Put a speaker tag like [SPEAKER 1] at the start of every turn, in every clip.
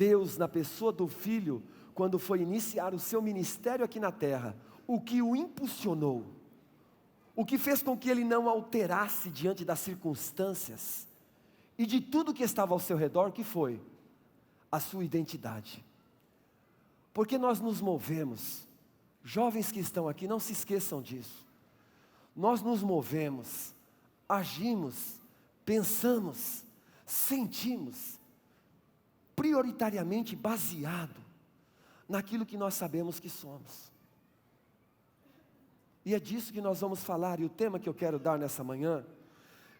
[SPEAKER 1] Deus, na pessoa do Filho, quando foi iniciar o seu ministério aqui na terra, o que o impulsionou, o que fez com que ele não alterasse diante das circunstâncias e de tudo que estava ao seu redor, que foi a sua identidade. Porque nós nos movemos, jovens que estão aqui, não se esqueçam disso. Nós nos movemos, agimos, pensamos, sentimos, prioritariamente baseado naquilo que nós sabemos que somos. E é disso que nós vamos falar, e o tema que eu quero dar nessa manhã,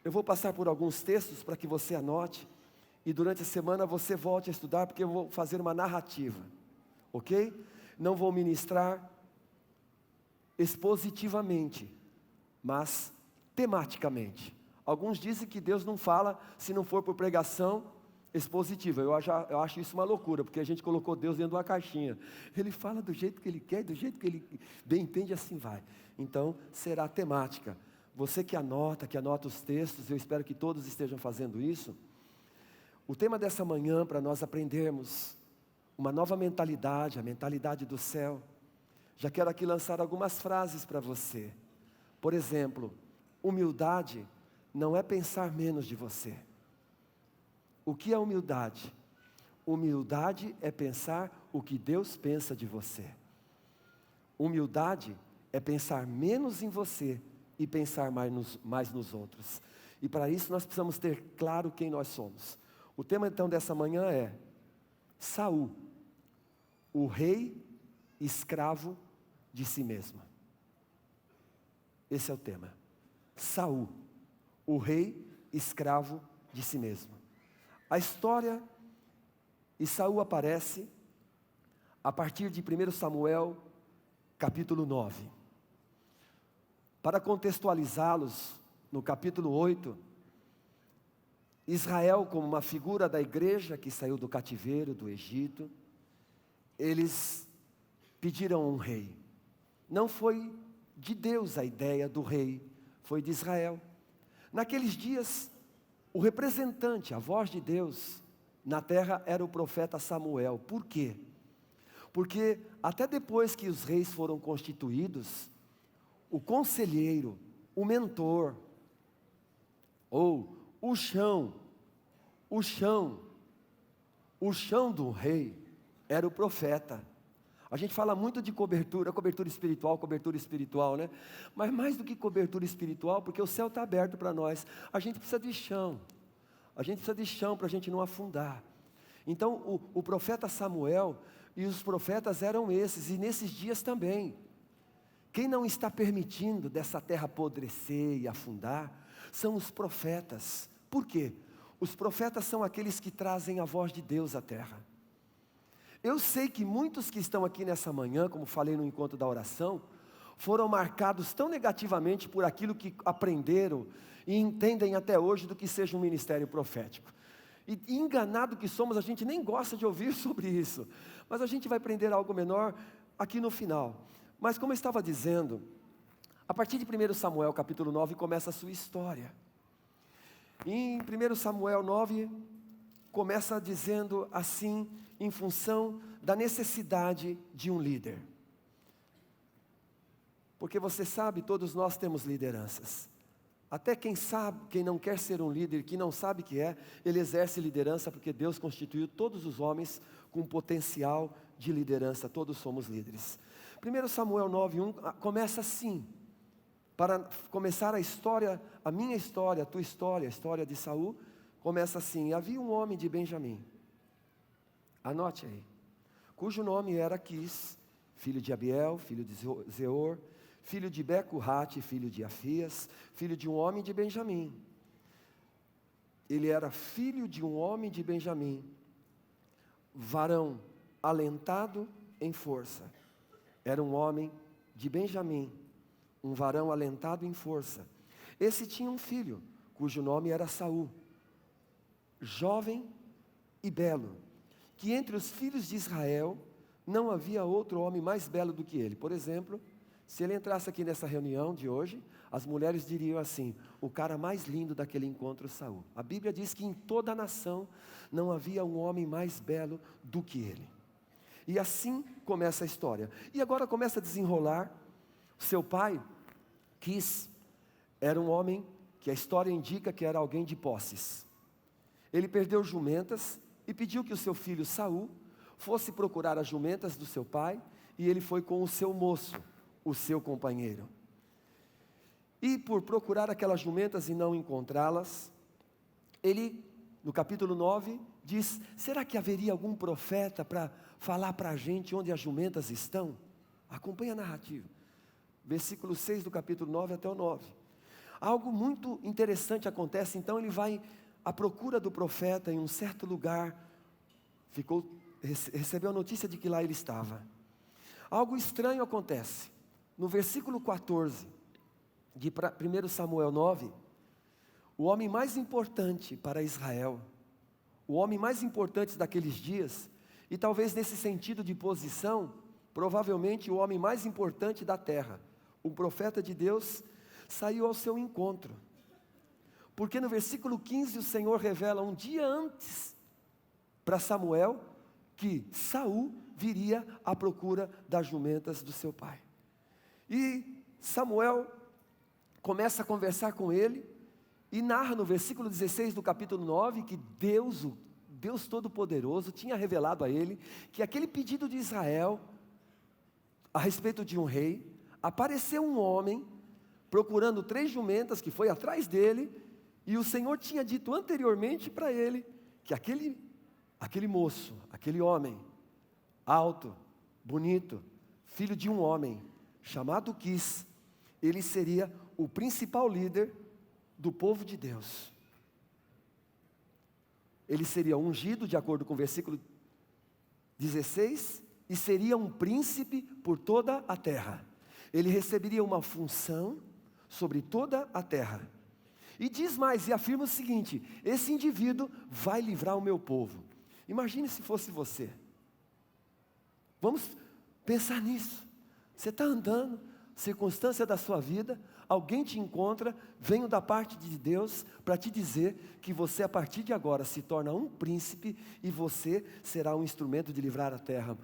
[SPEAKER 1] eu vou passar por alguns textos para que você anote, e durante a semana você volte a estudar, porque eu vou fazer uma narrativa, ok? Não vou ministrar expositivamente, mas tematicamente. Alguns dizem que Deus não fala se não for por pregação expositiva. Eu acho isso uma loucura, porque a gente colocou Deus dentro de uma caixinha. Ele fala do jeito que Ele quer, do jeito que Ele bem entende, assim vai. Então, será temática. Você que anota os textos, eu espero que todos estejam fazendo isso. O tema dessa manhã, para nós aprendermos uma nova mentalidade, a mentalidade do céu. Já quero aqui lançar algumas frases para você. Por exemplo, humildade não é pensar menos de você. O que é humildade? Humildade é pensar o que Deus pensa de você. Humildade é pensar menos em você e pensar mais nos outros. E para isso nós precisamos ter claro quem nós somos. O tema então dessa manhã é Saul, o rei escravo de si mesmo. Esse é o tema. Saul, o rei escravo de si mesmo. A história e Saul aparece a partir de 1 Samuel, capítulo 9. Para contextualizá-los, no capítulo 8, Israel, como uma figura da igreja que saiu do cativeiro do Egito, eles pediram um rei. Não foi de Deus a ideia do rei, foi de Israel. Naqueles dias, o representante, a voz de Deus na terra era o profeta Samuel. Por quê? Porque até depois que os reis foram constituídos, o conselheiro, o mentor, ou o chão do rei era o profeta. A gente fala muito de cobertura espiritual, né? Mas mais do que cobertura espiritual, porque o céu está aberto para nós, a gente precisa de chão. A gente precisa de chão para a gente não afundar. Então, o profeta Samuel e os profetas eram esses, e nesses dias também. Quem não está permitindo dessa terra apodrecer e afundar, são os profetas. Por quê? Os profetas são aqueles que trazem a voz de Deus à terra. Eu sei que muitos que estão aqui nessa manhã, como falei no encontro da oração, foram marcados tão negativamente por aquilo que aprenderam e entendem até hoje do que seja um ministério profético. E enganado que somos, a gente nem gosta de ouvir sobre isso, mas a gente vai aprender algo menor aqui no final. Mas como eu estava dizendo, a partir de 1 Samuel capítulo 9 começa a sua história. Em 1 Samuel 9, começa dizendo assim, em função da necessidade de um líder. Porque você sabe, todos nós temos lideranças. Até quem sabe, quem não quer ser um líder, que não sabe que é, ele exerce liderança porque Deus constituiu todos os homens com potencial de liderança, todos somos líderes. 1 Samuel 9:1 começa assim, para começar a história, a minha história, a tua história, a história de Saul, começa assim: havia um homem de Benjamim, anote aí, cujo nome era Quis, filho de Abiel, filho de Zeor, filho de Becurrate, filho de Afias, filho de um homem de Benjamim. Ele era filho de um homem de Benjamim, varão alentado em força. Era um homem de Benjamim, um varão alentado em força. Esse tinha um filho, cujo nome era Saul, jovem e belo, que entre os filhos de Israel não havia outro homem mais belo do que ele. Por exemplo, Se ele entrasse aqui nessa reunião de hoje, as mulheres diriam assim: o cara mais lindo daquele encontro, Saul. A Bíblia diz que em toda a nação não havia um homem mais belo do que ele. E assim começa a história. E agora começa a desenrolar. Seu pai, Quis, era um homem que a história indica que era alguém de posses. Ele perdeu jumentas e pediu que o seu filho Saul fosse procurar as jumentas do seu pai, e ele foi com o seu moço, o seu companheiro. E por procurar aquelas jumentas e não encontrá-las, ele, no capítulo 9, diz: será que haveria algum profeta para falar para a gente onde as jumentas estão? Acompanhe a narrativa. Versículo 6 do capítulo 9 até o 9. Algo muito interessante acontece, então ele vai à procura do profeta em um certo lugar, recebeu a notícia de que lá ele estava. Algo estranho acontece. No versículo 14 de 1 Samuel 9, o homem mais importante para Israel, o homem mais importante daqueles dias, e talvez nesse sentido de posição, provavelmente o homem mais importante da terra, o profeta de Deus, saiu ao seu encontro. Porque no versículo 15 o Senhor revela um dia antes para Samuel que Saul viria à procura das jumentas do seu pai. E Samuel começa a conversar com ele e narra no versículo 16 do capítulo 9 que Deus, o Deus Todo-Poderoso, tinha revelado a ele que aquele pedido de Israel a respeito de um rei, apareceu um homem procurando 3 jumentas que foi atrás dele, e o Senhor tinha dito anteriormente para ele que aquele moço, aquele homem alto, bonito, filho de um homem chamado Quis, ele seria o principal líder do povo de Deus. Ele seria ungido, de acordo com o versículo 16, e seria um príncipe por toda a terra. Ele receberia uma função sobre toda a terra. E diz mais, e afirma o seguinte: esse indivíduo vai livrar o meu povo. Imagine se fosse você. Vamos pensar nisso. Você está andando, circunstância da sua vida, alguém te encontra, venho da parte de Deus para te dizer que você a partir de agora se torna um príncipe e você será um instrumento de livrar a terra.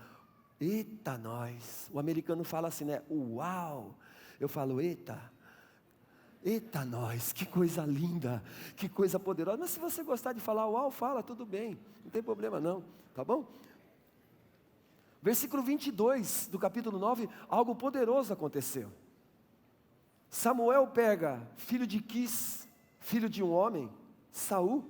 [SPEAKER 1] Eita nós, o americano fala assim, né? Uau! Eu falo, eita nós, que coisa linda, que coisa poderosa. Mas se você gostar de falar uau, fala, tudo bem, não tem problema não, tá bom? Versículo 22 do capítulo 9, algo poderoso aconteceu. Samuel pega filho de Quis, filho de um homem, Saul,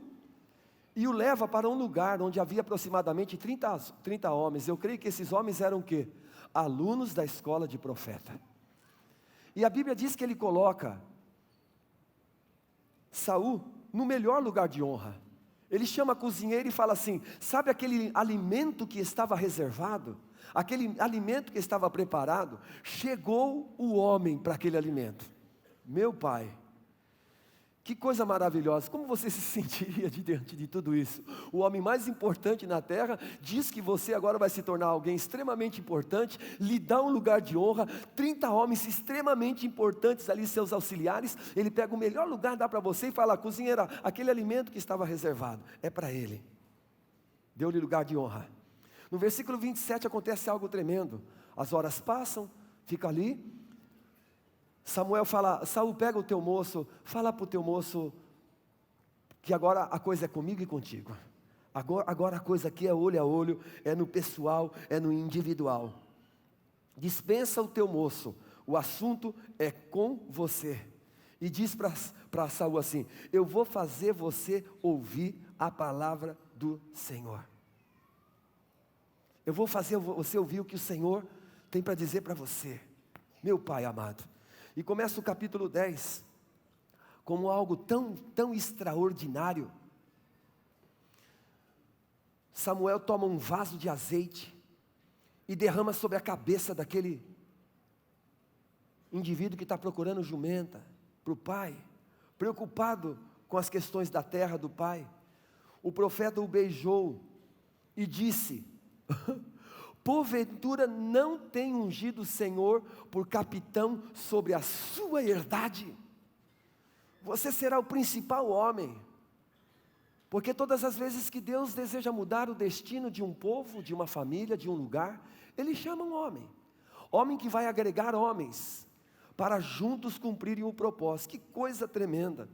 [SPEAKER 1] e o leva para um lugar onde havia aproximadamente 30 homens. Eu creio que esses homens eram o quê? Alunos da escola de profeta. E a Bíblia diz que ele coloca Saul no melhor lugar de honra. Ele chama a cozinheira e fala assim: sabe aquele alimento que estava reservado? Aquele alimento que estava preparado? Chegou o homem para aquele alimento. Meu pai, que coisa maravilhosa, como você se sentiria diante de tudo isso? O homem mais importante na terra diz que você agora vai se tornar alguém extremamente importante, lhe dá um lugar de honra, 30 homens extremamente importantes ali, seus auxiliares, ele pega o melhor lugar, dá para você e fala: cozinheira, aquele alimento que estava reservado, é para ele. Deu-lhe lugar de honra. No versículo 27 acontece algo tremendo, as horas passam, fica ali, Samuel fala: Saul, pega o teu moço, fala para o teu moço que agora a coisa é comigo e contigo. Agora a coisa aqui é olho a olho, é no pessoal, é no individual. Dispensa o teu moço, o assunto é com você. E diz para Saul assim: eu vou fazer você ouvir a palavra do Senhor. Eu vou fazer você ouvir o que o Senhor tem para dizer para você, meu Pai amado. E começa o capítulo 10, como algo tão extraordinário. Samuel toma um vaso de azeite e derrama sobre a cabeça daquele indivíduo que está procurando jumenta, para o pai, preocupado com as questões da terra do pai. O profeta o beijou e disse: porventura não tem ungido o Senhor por capitão sobre a sua herdade? Você será o principal homem, porque todas as vezes que Deus deseja mudar o destino de um povo, de uma família, de um lugar, Ele chama um homem, homem que vai agregar homens, para juntos cumprirem o propósito. Que coisa tremenda,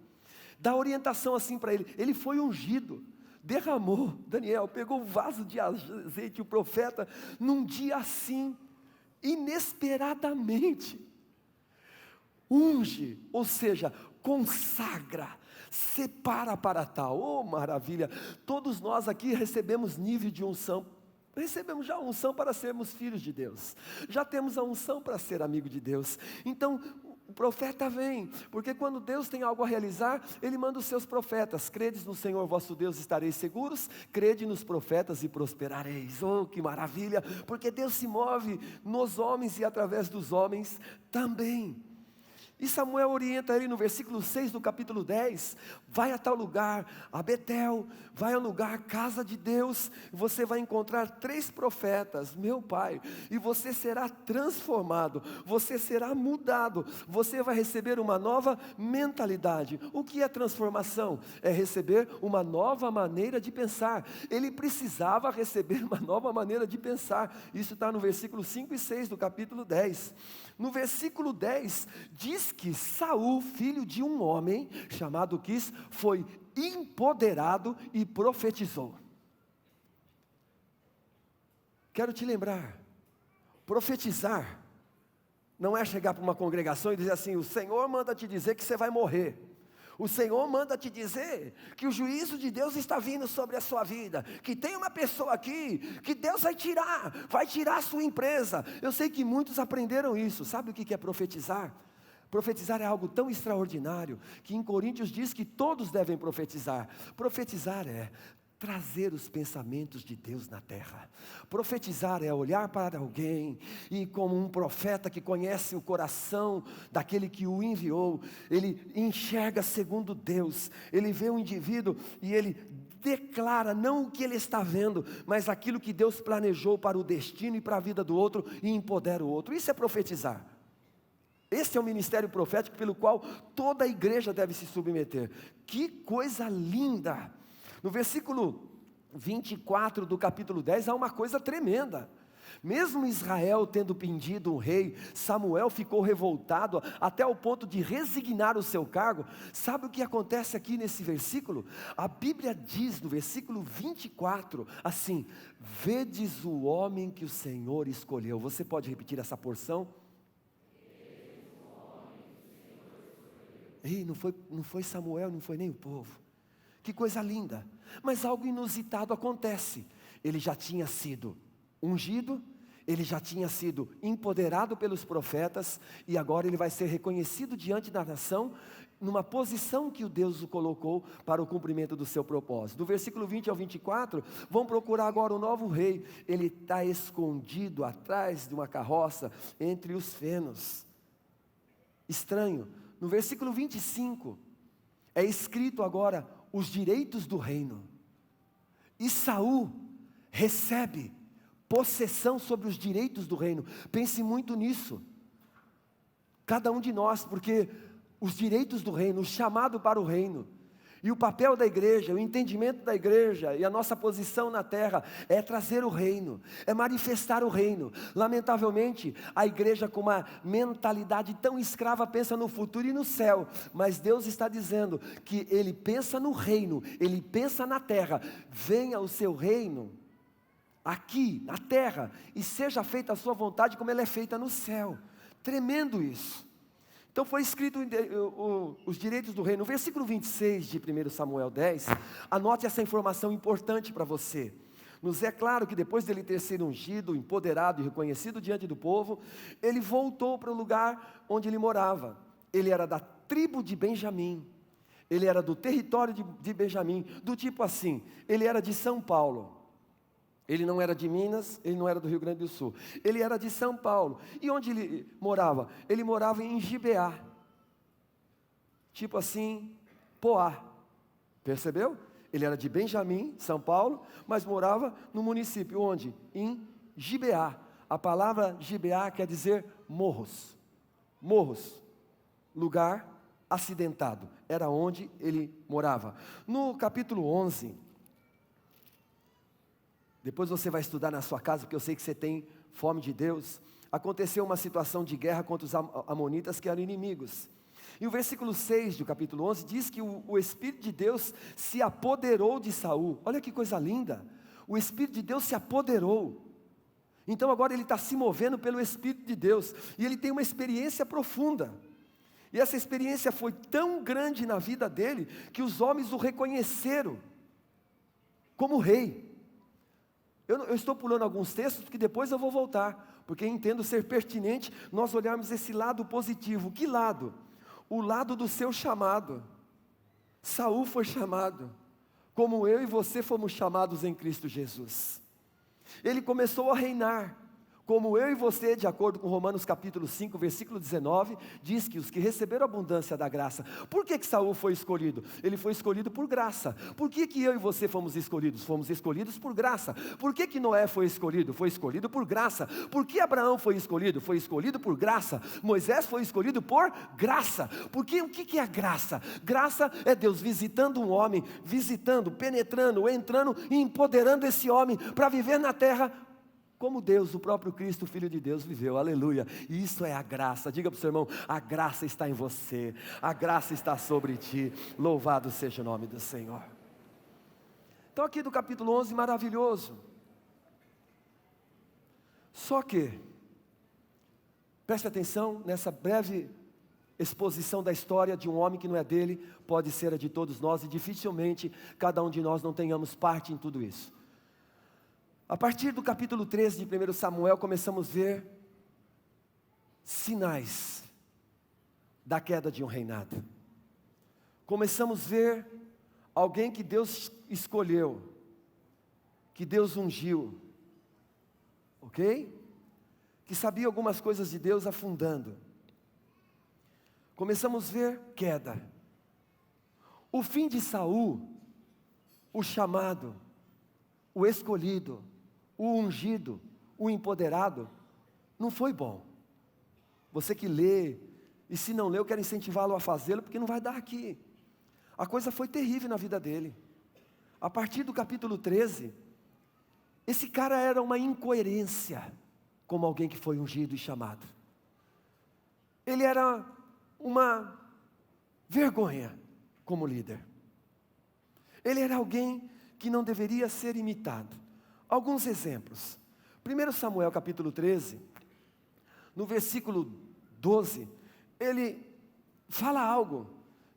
[SPEAKER 1] dá orientação assim para ele. Ele foi ungido, derramou, Daniel, pegou um vaso de azeite, o profeta, num dia assim, inesperadamente, unge, ou seja, consagra, separa para tal. Oh, maravilha, todos nós aqui recebemos nível de unção, recebemos já a unção para sermos filhos de Deus, já temos a unção para ser amigo de Deus. Então, o profeta vem, porque quando Deus tem algo a realizar, Ele manda os seus profetas. Credes no Senhor vosso Deus, estareis seguros, crede nos profetas e prosperareis. Oh, que maravilha, porque Deus se move nos homens e através dos homens também. E Samuel orienta ele no versículo 6 do capítulo 10, vai a tal lugar, a Betel, vai ao lugar, casa de Deus, você vai encontrar 3 profetas, meu pai, e você será transformado, você será mudado, você vai receber uma nova mentalidade. O que é transformação? É receber uma nova maneira de pensar. Ele precisava receber uma nova maneira de pensar, isso está no versículo 5 e 6 do capítulo 10. No versículo 10, diz que Saul, filho de um homem chamado Quis, foi empoderado e profetizou. Quero te lembrar, profetizar não é chegar para uma congregação e dizer assim: o Senhor manda te dizer que você vai morrer. O Senhor manda te dizer que o juízo de Deus está vindo sobre a sua vida, que tem uma pessoa aqui, que Deus vai tirar a sua empresa. Eu sei que muitos aprenderam isso. Sabe o que é profetizar? Profetizar é algo tão extraordinário, que em Coríntios diz que todos devem profetizar. Profetizar é trazer os pensamentos de Deus na terra. Profetizar é olhar para alguém e, como um profeta que conhece o coração daquele que o enviou, ele enxerga segundo Deus, ele vê o indivíduo e ele declara não o que ele está vendo, mas aquilo que Deus planejou para o destino e para a vida do outro, e empodera o outro. Isso é profetizar. Esse é o ministério profético pelo qual toda a igreja deve se submeter. Que coisa linda! No versículo 24 do capítulo 10, há uma coisa tremenda. Mesmo Israel tendo pedido um rei, Samuel ficou revoltado até o ponto de resignar o seu cargo. Sabe o que acontece aqui nesse versículo? A Bíblia diz no versículo 24, assim: vedes o homem que o Senhor escolheu. Você pode repetir essa porção? Ei, não foi Samuel, não foi nem o povo. Que coisa linda, mas algo inusitado acontece. Ele já tinha sido ungido, ele já tinha sido empoderado pelos profetas, e agora ele vai ser reconhecido diante da nação, numa posição que o Deus o colocou para o cumprimento do seu propósito. Do versículo 20 ao 24, vão procurar agora o novo rei. Ele está escondido atrás de uma carroça, entre os fenos. Estranho, no versículo 25, é escrito agora os direitos do reino, e Saul recebe possessão sobre os direitos do reino. Pense muito nisso, cada um de nós, porque os direitos do reino, o chamado para o reino, e o papel da igreja, o entendimento da igreja e a nossa posição na terra é trazer o reino, é manifestar o reino. Lamentavelmente, a igreja com uma mentalidade tão escrava pensa no futuro e no céu, mas Deus está dizendo que Ele pensa no reino, Ele pensa na terra. Venha o seu reino aqui na terra e seja feita a sua vontade como ela é feita no céu. Tremendo isso. Então foi escrito os direitos do reino. No versículo 26 de 1 Samuel 10, anote essa informação importante para você. Nos é claro que depois dele ter sido ungido, empoderado e reconhecido diante do povo, ele voltou para o lugar onde ele morava. Ele era da tribo de Benjamim, ele era do território de Benjamim, do tipo assim, ele era de São Paulo. Ele não era de Minas, ele não era do Rio Grande do Sul. Ele era de São Paulo. E onde ele morava? Ele morava em Gibeá. Tipo assim, Poá. Percebeu? Ele era de Benjamim, São Paulo, mas morava no município onde? Em Gibeá. A palavra Gibeá quer dizer morros. Morros, lugar acidentado. Era onde ele morava. No capítulo 11, depois você vai estudar na sua casa, porque eu sei que você tem fome de Deus. Aconteceu uma situação de guerra contra os amonitas que eram inimigos. E o versículo 6 do capítulo 11 diz que o Espírito de Deus se apoderou de Saul. Olha que coisa linda. O Espírito de Deus se apoderou. Então agora ele está se movendo pelo Espírito de Deus. E ele tem uma experiência profunda. E essa experiência foi tão grande na vida dele, que os homens o reconheceram como rei. Eu estou pulando alguns textos, porque depois eu vou voltar. Porque entendo ser pertinente nós olharmos esse lado positivo. Que lado? O lado do seu chamado. Saul foi chamado, como eu e você fomos chamados em Cristo Jesus. Ele começou a reinar, como eu e você, de acordo com Romanos capítulo 5, versículo 19, diz que os que receberam a abundância da graça. Por que Saul foi escolhido? Ele foi escolhido por graça. Por que eu e você fomos escolhidos? Fomos escolhidos por graça. Por que Noé foi escolhido? Foi escolhido por graça. Por que Abraão foi escolhido? Foi escolhido por graça. Moisés foi escolhido por graça. Porque o que é a graça? Graça é Deus visitando um homem, visitando, penetrando, entrando e empoderando esse homem para viver na terra como Deus, o próprio Cristo, o Filho de Deus, viveu, aleluia. E isso é a graça. Diga para o seu irmão: a graça está em você, a graça está sobre ti, louvado seja o nome do Senhor. Então aqui do capítulo 11, maravilhoso. Só que, preste atenção nessa breve exposição da história de um homem que não é dele, pode ser a de todos nós, e dificilmente cada um de nós não tenhamos parte em tudo isso. A partir do capítulo 13 de 1 Samuel, começamos a ver sinais da queda de um reinado. Começamos a ver alguém que Deus escolheu, que Deus ungiu, ok? Que sabia algumas coisas de Deus afundando. Começamos a ver queda. O fim de Saul, o chamado, o escolhido, o ungido, o empoderado, não foi bom. Você que lê, e se não lê, eu quero incentivá-lo a fazê-lo, porque não vai dar aqui. A coisa foi terrível na vida dele. A partir do capítulo 13, esse cara era uma incoerência, como alguém que foi ungido e chamado. Ele era uma vergonha como líder. Ele era alguém que não deveria ser imitado. Alguns exemplos. 1 Samuel capítulo 13, no versículo 12, ele fala algo.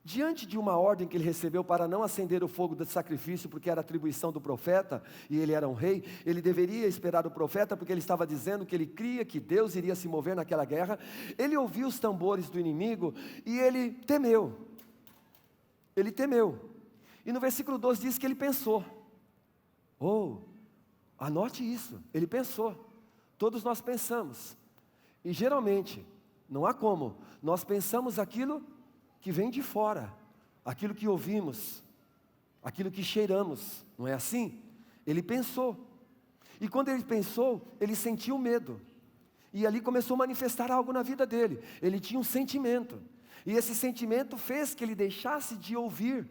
[SPEAKER 1] Diante de uma ordem que ele recebeu para não acender o fogo do sacrifício, porque era atribuição do profeta, e ele era um rei, ele deveria esperar o profeta, porque ele estava dizendo que ele cria que Deus iria se mover naquela guerra. Ele ouviu os tambores do inimigo, e ele temeu. Ele temeu. E no versículo 12 diz que ele pensou. Anote isso, ele pensou. Todos nós pensamos. E geralmente, não há como, nós pensamos aquilo que vem de fora, aquilo que ouvimos, aquilo que cheiramos, não é assim? Ele pensou. E quando ele pensou, ele sentiu medo. E ali começou a manifestar algo na vida dele. Ele tinha um sentimento. E esse sentimento fez que ele deixasse de ouvir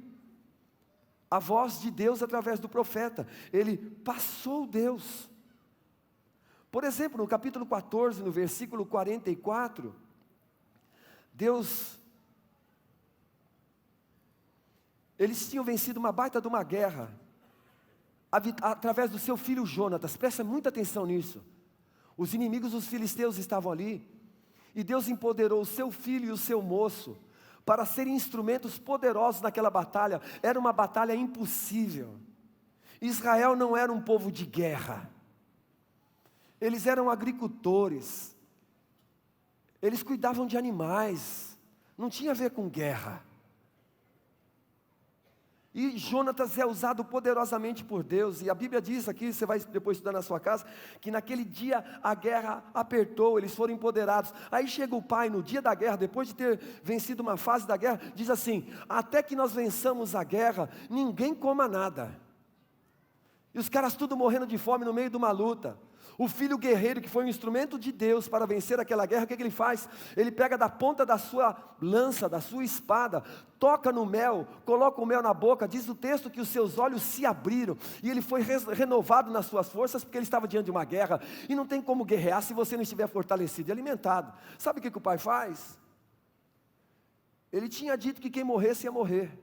[SPEAKER 1] a voz de Deus através do profeta. Ele passou Deus. Por exemplo, no capítulo 14, no versículo 44, eles tinham vencido uma baita de uma guerra, através do seu filho Jonatas. Presta muita atenção nisso. Os inimigos dos filisteus estavam ali, e Deus empoderou o seu filho e o seu moço, para serem instrumentos poderosos naquela batalha. Era uma batalha impossível. Israel não era um povo de guerra. Eles eram agricultores. Eles cuidavam de animais. Não tinha a ver com guerra. E Jonatas é usado poderosamente por Deus. E a Bíblia diz aqui, você vai depois estudar na sua casa, que naquele dia a guerra apertou, eles foram empoderados. Aí chega o pai no dia da guerra, depois de ter vencido uma fase da guerra, diz assim: até que nós vençamos a guerra, ninguém coma nada. E os caras tudo morrendo de fome no meio de uma luta. O filho guerreiro que foi um instrumento de Deus para vencer aquela guerra, o que ele faz? Ele pega da ponta da sua lança, da sua espada, toca no mel, coloca o mel na boca, diz o texto que os seus olhos se abriram, e ele foi renovado nas suas forças, porque ele estava diante de uma guerra, e não tem como guerrear se você não estiver fortalecido e alimentado. Sabe o que o pai faz? Ele tinha dito que quem morresse ia morrer,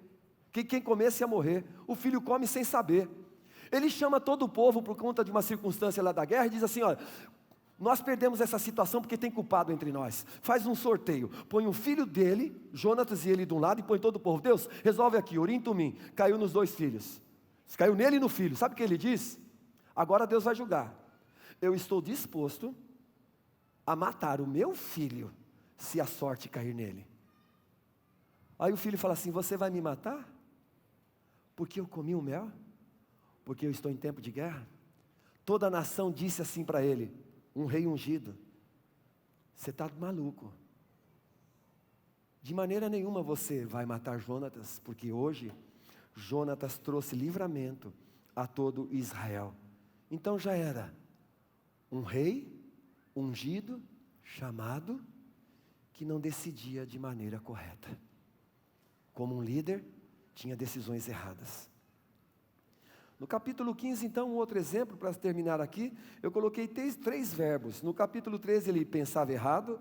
[SPEAKER 1] que quem comesse ia morrer. O filho come sem saber. Ele chama todo o povo por conta de uma circunstância lá da guerra e diz assim: olha, nós perdemos essa situação porque tem culpado entre nós. Faz um sorteio, põe o filho dele, Jonatas e ele de um lado, e põe todo o povo. Deus, resolve aqui, Urim e Tumim. Caiu nos dois filhos. Caiu nele e no filho. Sabe o que ele diz? Agora Deus vai julgar. Eu estou disposto a matar o meu filho, se a sorte cair nele. Aí o filho fala assim: você vai me matar? Porque eu comi o mel? Porque eu estou em tempo de guerra? Toda a nação disse assim para ele, um rei ungido: você está maluco. De maneira nenhuma você vai matar Jonatas, porque hoje Jonatas trouxe livramento a todo Israel. Então já era um rei ungido, chamado, que não decidia de maneira correta. Como um líder, tinha decisões erradas. No capítulo 15, então, um outro exemplo, para terminar aqui, eu coloquei três verbos. No capítulo 13, ele pensava errado,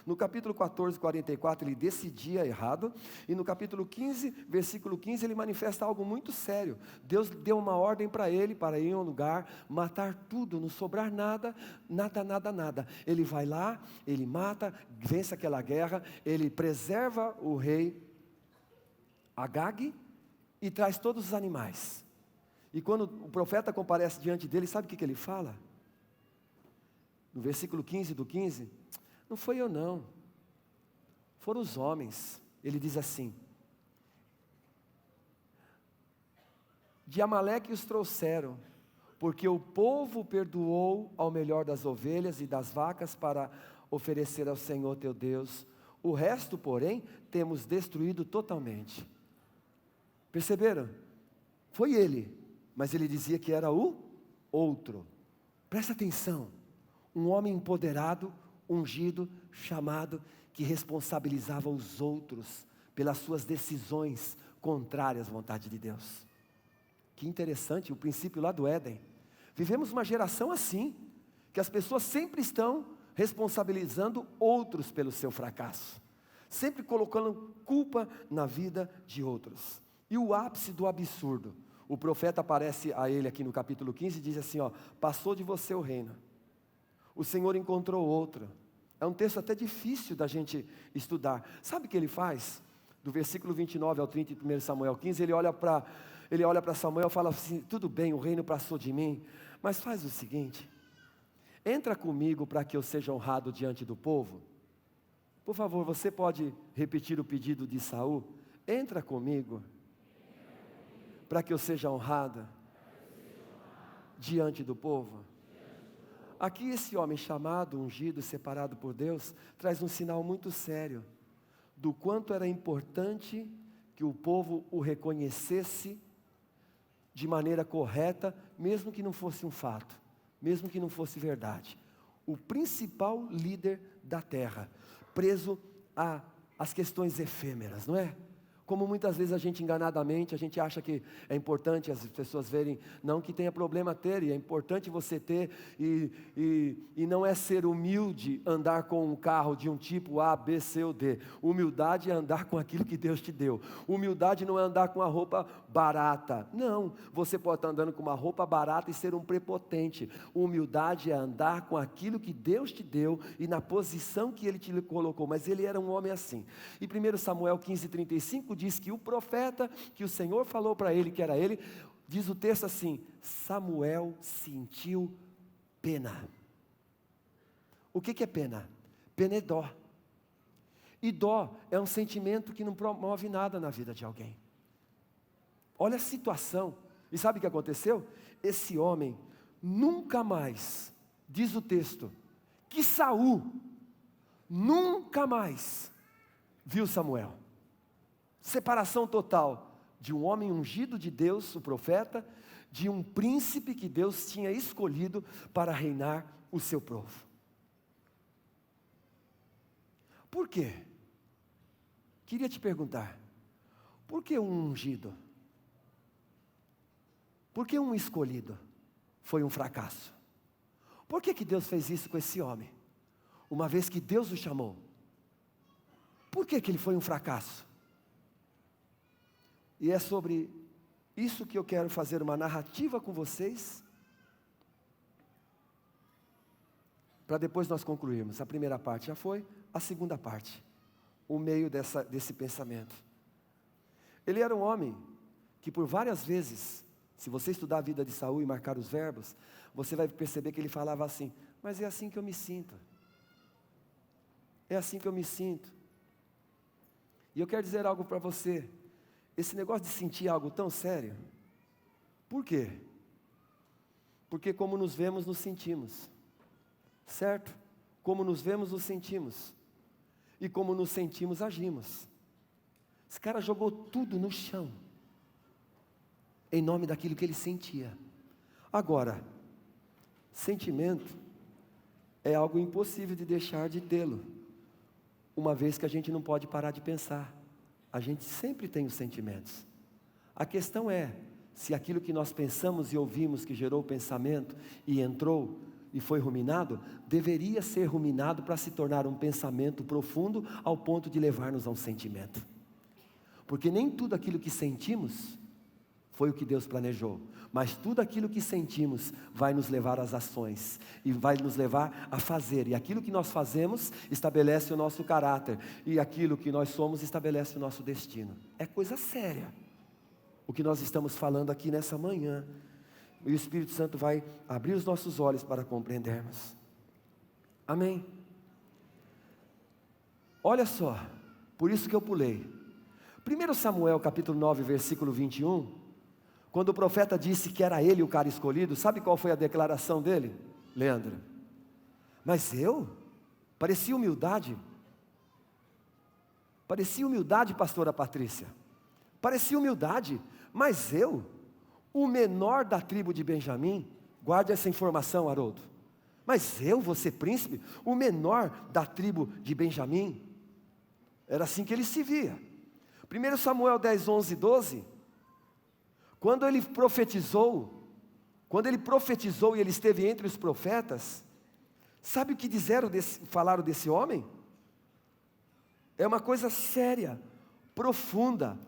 [SPEAKER 1] No capítulo 14, 44, ele decidia errado. E no capítulo 15, versículo 15, ele manifesta algo muito sério. Deus deu uma ordem para ele, para ir a um lugar, matar tudo, não sobrar nada, nada. Ele vai lá, ele mata, vence aquela guerra, ele preserva o rei Agag e traz todos os animais. E quando o profeta comparece diante dele, sabe o que ele fala? No versículo 15 do 15, não foi eu não, foram os homens. Ele diz assim: de Amaleque os trouxeram, porque o povo perdoou ao melhor das ovelhas e das vacas para oferecer ao Senhor teu Deus. O resto, porém, temos destruído totalmente. Perceberam? Foi ele, mas ele dizia que era o outro. Presta atenção, um homem empoderado, ungido, chamado, que responsabilizava os outros pelas suas decisões contrárias à vontade de Deus. Que interessante, o princípio lá do Éden. Vivemos uma geração assim, que as pessoas sempre estão responsabilizando outros pelo seu fracasso, sempre colocando culpa na vida de outros. E o ápice do absurdo, o profeta aparece a ele aqui no capítulo 15 e diz assim: ó, passou de você o reino, o Senhor encontrou outro. É um texto até difícil da gente estudar. Sabe o que ele faz? Do versículo 29 ao 30 de 1 Samuel 15, ele olha para Samuel e fala assim: tudo bem, o reino passou de mim, mas faz o seguinte, entra comigo para que eu seja honrado diante do povo. Por favor, você pode repetir o pedido de Saul? Entra comigo para que eu seja honrado diante do povo. Aqui esse homem chamado, ungido, separado por Deus, traz um sinal muito sério do quanto era importante que o povo o reconhecesse de maneira correta, mesmo que não fosse um fato, mesmo que não fosse verdade. O principal líder da terra, preso às questões efêmeras, não é? Como muitas vezes a gente enganadamente, a gente acha que é importante as pessoas verem, não que tenha problema ter, e é importante você ter, e não é ser humilde andar com um carro de um tipo A, B, C ou D. Humildade é andar com aquilo que Deus te deu. Humildade não é andar com uma roupa barata. Não, você pode estar andando com uma roupa barata e ser um prepotente. Humildade é andar com aquilo que Deus te deu e na posição que Ele te colocou. Mas ele era um homem assim. E 1 Samuel 15:35 diz que o profeta, que o Senhor falou para ele que era ele, diz o texto assim: Samuel sentiu pena. O que é pena? Pena é dó. E dó é um sentimento que não promove nada na vida de alguém. Olha a situação. E sabe o que aconteceu? Esse homem nunca mais, diz o texto, que Saul nunca mais viu Samuel. Separação total de um homem ungido de Deus, o profeta, de um príncipe que Deus tinha escolhido para reinar o seu povo. Por quê? Queria te perguntar, por que um ungido? Por que um escolhido foi um fracasso? Por que Deus fez isso com esse homem? Uma vez que Deus o chamou. Por que ele foi um fracasso? E é sobre isso que eu quero fazer uma narrativa com vocês, para depois nós concluirmos. A primeira parte já foi, a segunda parte, o meio desse pensamento. Ele era um homem que por várias vezes, se você estudar a vida de Saul e marcar os verbos, você vai perceber que ele falava assim: mas é assim que eu me sinto. É assim que eu me sinto. E eu quero dizer algo para você. Esse negócio de sentir algo tão sério, por quê? Porque como nos vemos, nos sentimos. Certo? Como nos vemos, nos sentimos. E como nos sentimos, agimos. Esse cara jogou tudo no chão, em nome daquilo que ele sentia. Agora, sentimento é algo impossível de deixar de tê-lo, uma vez que a gente não pode parar de pensar. A gente sempre tem os sentimentos. A questão é, se aquilo que nós pensamos e ouvimos que gerou o pensamento e entrou e foi ruminado, deveria ser ruminado para se tornar um pensamento profundo ao ponto de levar-nos a um sentimento. Porque nem tudo aquilo que sentimos foi o que Deus planejou, mas tudo aquilo que sentimos vai nos levar às ações, e vai nos levar a fazer, e aquilo que nós fazemos estabelece o nosso caráter, e aquilo que nós somos estabelece o nosso destino. É coisa séria o que nós estamos falando aqui nessa manhã, e o Espírito Santo vai abrir os nossos olhos para compreendermos. Amém? Olha só, por isso que eu pulei. 1 Samuel capítulo 9, versículo 21, quando o profeta disse que era ele o cara escolhido, sabe qual foi a declaração dele, Leandro? Mas eu? Parecia humildade, pastora Patrícia, parecia humildade, mas eu, o menor da tribo de Benjamim, guarde essa informação, Haroldo, mas eu vou ser príncipe, o menor da tribo de Benjamim, era assim que ele se via. 1 Samuel 10, 11 e 12, quando ele profetizou e ele esteve entre os profetas, sabe o que falaram desse homem? É uma coisa séria, profunda.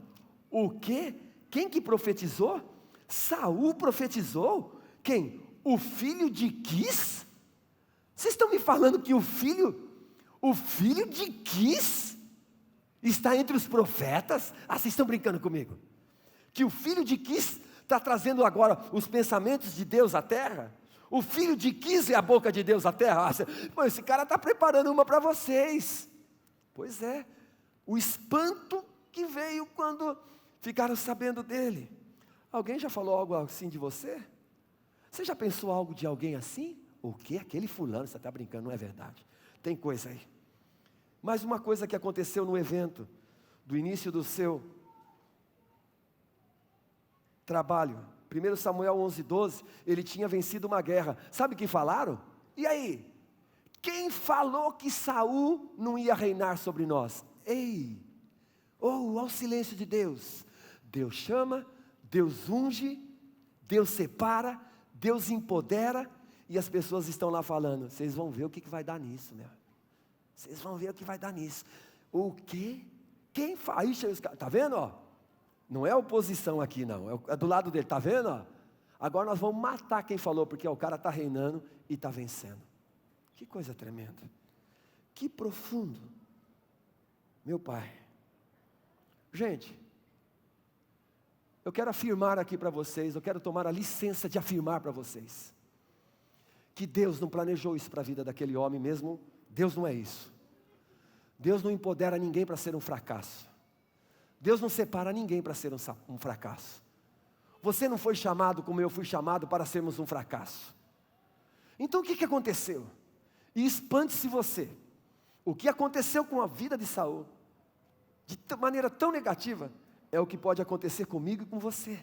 [SPEAKER 1] O quê? Quem que profetizou? Saul profetizou? Quem? O filho de Quis? Vocês estão me falando que o filho de Quis está entre os profetas? Ah, vocês estão brincando comigo? Que o filho de Quis está trazendo agora os pensamentos de Deus à terra? O filho de Quis é a boca de Deus à terra? Pô, esse cara está preparando uma para vocês. Pois é, o espanto que veio quando ficaram sabendo dele. Alguém já falou algo assim de você? Você já pensou algo de alguém assim? O quê? Aquele fulano, você está brincando, não é verdade. Tem coisa aí. Mas uma coisa que aconteceu no evento, do início do seu trabalho, 1 Samuel 11, 12, ele tinha vencido uma guerra. Sabe o que falaram? E aí? Quem falou que Saul não ia reinar sobre nós? Ei! Oh, ao silêncio de Deus. Deus chama, Deus unge, Deus separa, Deus empodera, e as pessoas estão lá falando, vocês vão ver o que vai dar nisso, né? Vocês vão ver o que vai dar nisso. O quê? Quem faz? Está vendo, ó? Não é oposição aqui não, é do lado dele, está vendo? Ó? Agora nós vamos matar quem falou, porque ó, o cara está reinando e está vencendo. Que coisa tremenda. Que profundo. Meu Pai. Gente, eu quero afirmar aqui para vocês, eu quero tomar a licença de afirmar para vocês, que Deus não planejou isso para a vida daquele homem mesmo. Deus não é isso. Deus não empodera ninguém para ser um fracasso. Deus não separa ninguém para ser um fracasso. Você não foi chamado como eu fui chamado para sermos um fracasso. Então o que aconteceu? E espante-se você. O que aconteceu com a vida de Saul, de maneira tão negativa, é o que pode acontecer comigo e com você,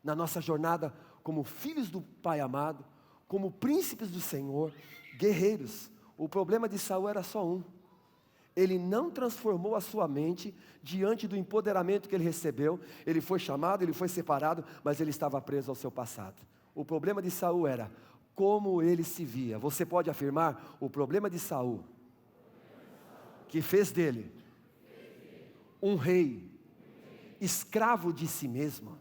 [SPEAKER 1] na nossa jornada como filhos do Pai amado, como príncipes do Senhor, guerreiros. O problema de Saul era só um. Ele não transformou a sua mente diante do empoderamento que ele recebeu. Ele foi chamado, ele foi separado, mas ele estava preso ao seu passado. O problema de Saul era como ele se via. Você pode afirmar, o problema de Saul, que fez dele um rei, escravo de si mesmo,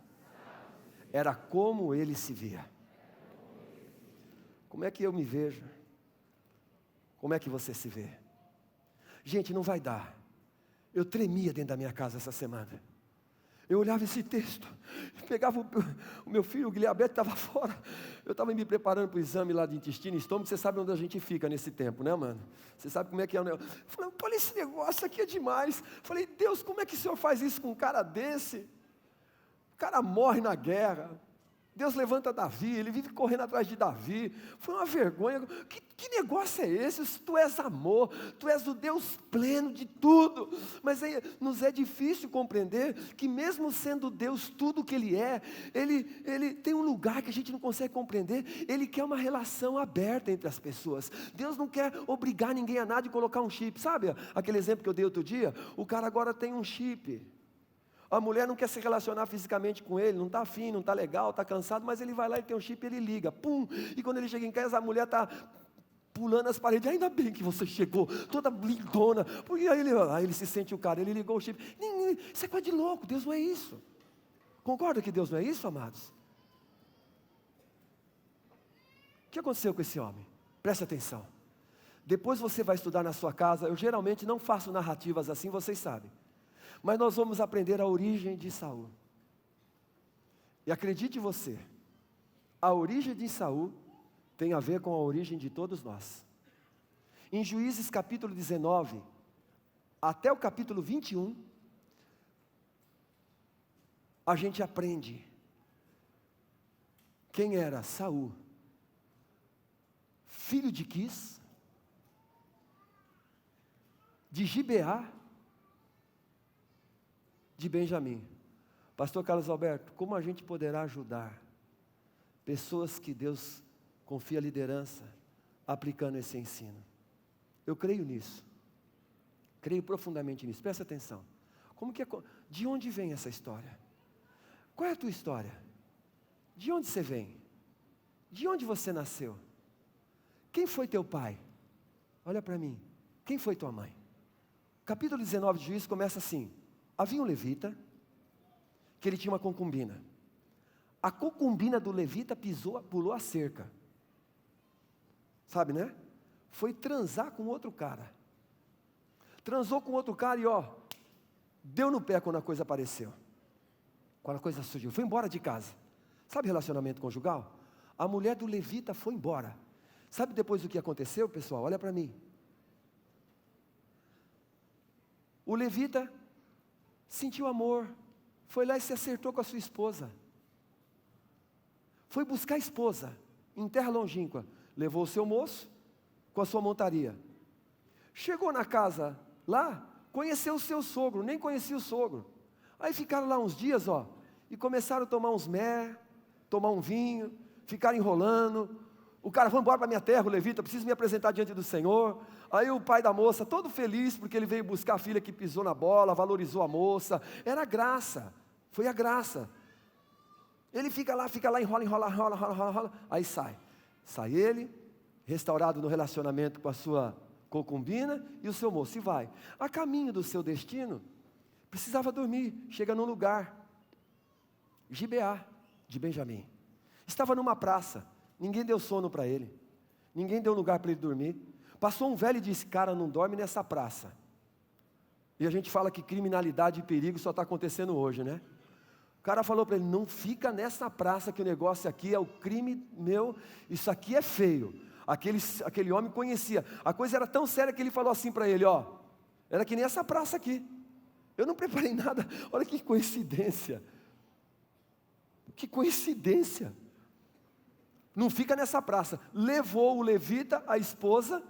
[SPEAKER 1] era como ele se via. Como é que eu me vejo? Como é que você se vê? Gente, não vai dar. Eu tremia dentro da minha casa essa semana. Eu olhava esse texto, pegava o meu filho, o Guilherme estava fora. Eu estava me preparando para o exame lá de intestino e estômago. Você sabe onde a gente fica nesse tempo, né, mano? Você sabe como é que é o negócio. Eu falei, olha esse negócio aqui é demais. Eu falei, Deus, como é que o Senhor faz isso com um cara desse? O cara morre na guerra. Deus levanta Davi, ele vive correndo atrás de Davi. Foi uma vergonha. Que negócio é esse? Tu és amor, tu és o Deus pleno de tudo. Mas nos é difícil compreender que mesmo sendo Deus tudo o que Ele é, Ele tem um lugar que a gente não consegue compreender. Ele quer uma relação aberta entre as pessoas. Deus não quer obrigar ninguém a nada e colocar um chip. Sabe aquele exemplo que eu dei outro dia? O cara agora tem um chip. A mulher não quer se relacionar fisicamente com ele, não está afim, não está legal, está cansado, mas ele vai lá e tem um chip, ele liga, pum, e quando ele chega em casa, a mulher está pulando as paredes, ainda bem que você chegou, toda lindona, porque aí ele se sente o cara, ele ligou o chip, isso é coisa de louco, Deus não é isso. Concorda que Deus não é isso, amados? O que aconteceu com esse homem? Preste atenção. Depois você vai estudar na sua casa, eu geralmente não faço narrativas assim, vocês sabem. Mas nós vamos aprender a origem de Saul. E acredite você, a origem de Saul tem a ver com a origem de todos nós. Em Juízes capítulo 19, até o capítulo 21, a gente aprende quem era Saul, filho de Quis, de Gibeá, de Benjamim. Pastor Carlos Alberto, como a gente poderá ajudar pessoas que Deus confia liderança aplicando esse ensino? Eu creio nisso. Creio profundamente nisso. Presta atenção. De onde vem essa história? Qual é a tua história? De onde você vem? De onde você nasceu? Quem foi teu pai? Olha para mim. Quem foi tua mãe? Capítulo 19 de Juízes começa assim. Havia um levita, que ele tinha uma concubina. A concubina do levita pulou a cerca. Sabe, né? Foi transar com outro cara. Transou com outro cara e deu no pé quando a coisa apareceu. Quando a coisa surgiu. Foi embora de casa. Sabe relacionamento conjugal? A mulher do levita foi embora. Sabe depois o que aconteceu, pessoal? Olha para mim. O levita sentiu amor, foi lá e se acertou com a sua esposa. Foi buscar a esposa em terra longínqua. Levou o seu moço com a sua montaria. Chegou na casa lá, conheceu o seu sogro, nem conhecia o sogro. Aí ficaram lá uns dias, e começaram a tomar uns tomar um vinho, ficaram enrolando. O cara, vamos embora para a minha terra, o levita, preciso me apresentar diante do Senhor. Aí o pai da moça, todo feliz, porque ele veio buscar a filha que pisou na bola, valorizou a moça. Era a graça, foi a graça. Ele fica lá, enrola. Aí sai. Sai ele, restaurado no relacionamento com a sua concubina e o seu moço. E vai. A caminho do seu destino, precisava dormir. Chega num lugar, Gibeá, de Benjamim. Estava numa praça. Ninguém deu sono para ele. Ninguém deu lugar para ele dormir. Passou um velho e disse, cara, não dorme nessa praça. E a gente fala que criminalidade e perigo só está acontecendo hoje, né? O cara falou para ele, não fica nessa praça que o negócio aqui é o crime meu, isso aqui é feio. Aquele homem conhecia. A coisa era tão séria que ele falou assim para ele, era que nem essa praça aqui. Eu não preparei nada. Olha que coincidência. Que coincidência. Não fica nessa praça. Levou o levita, a esposa,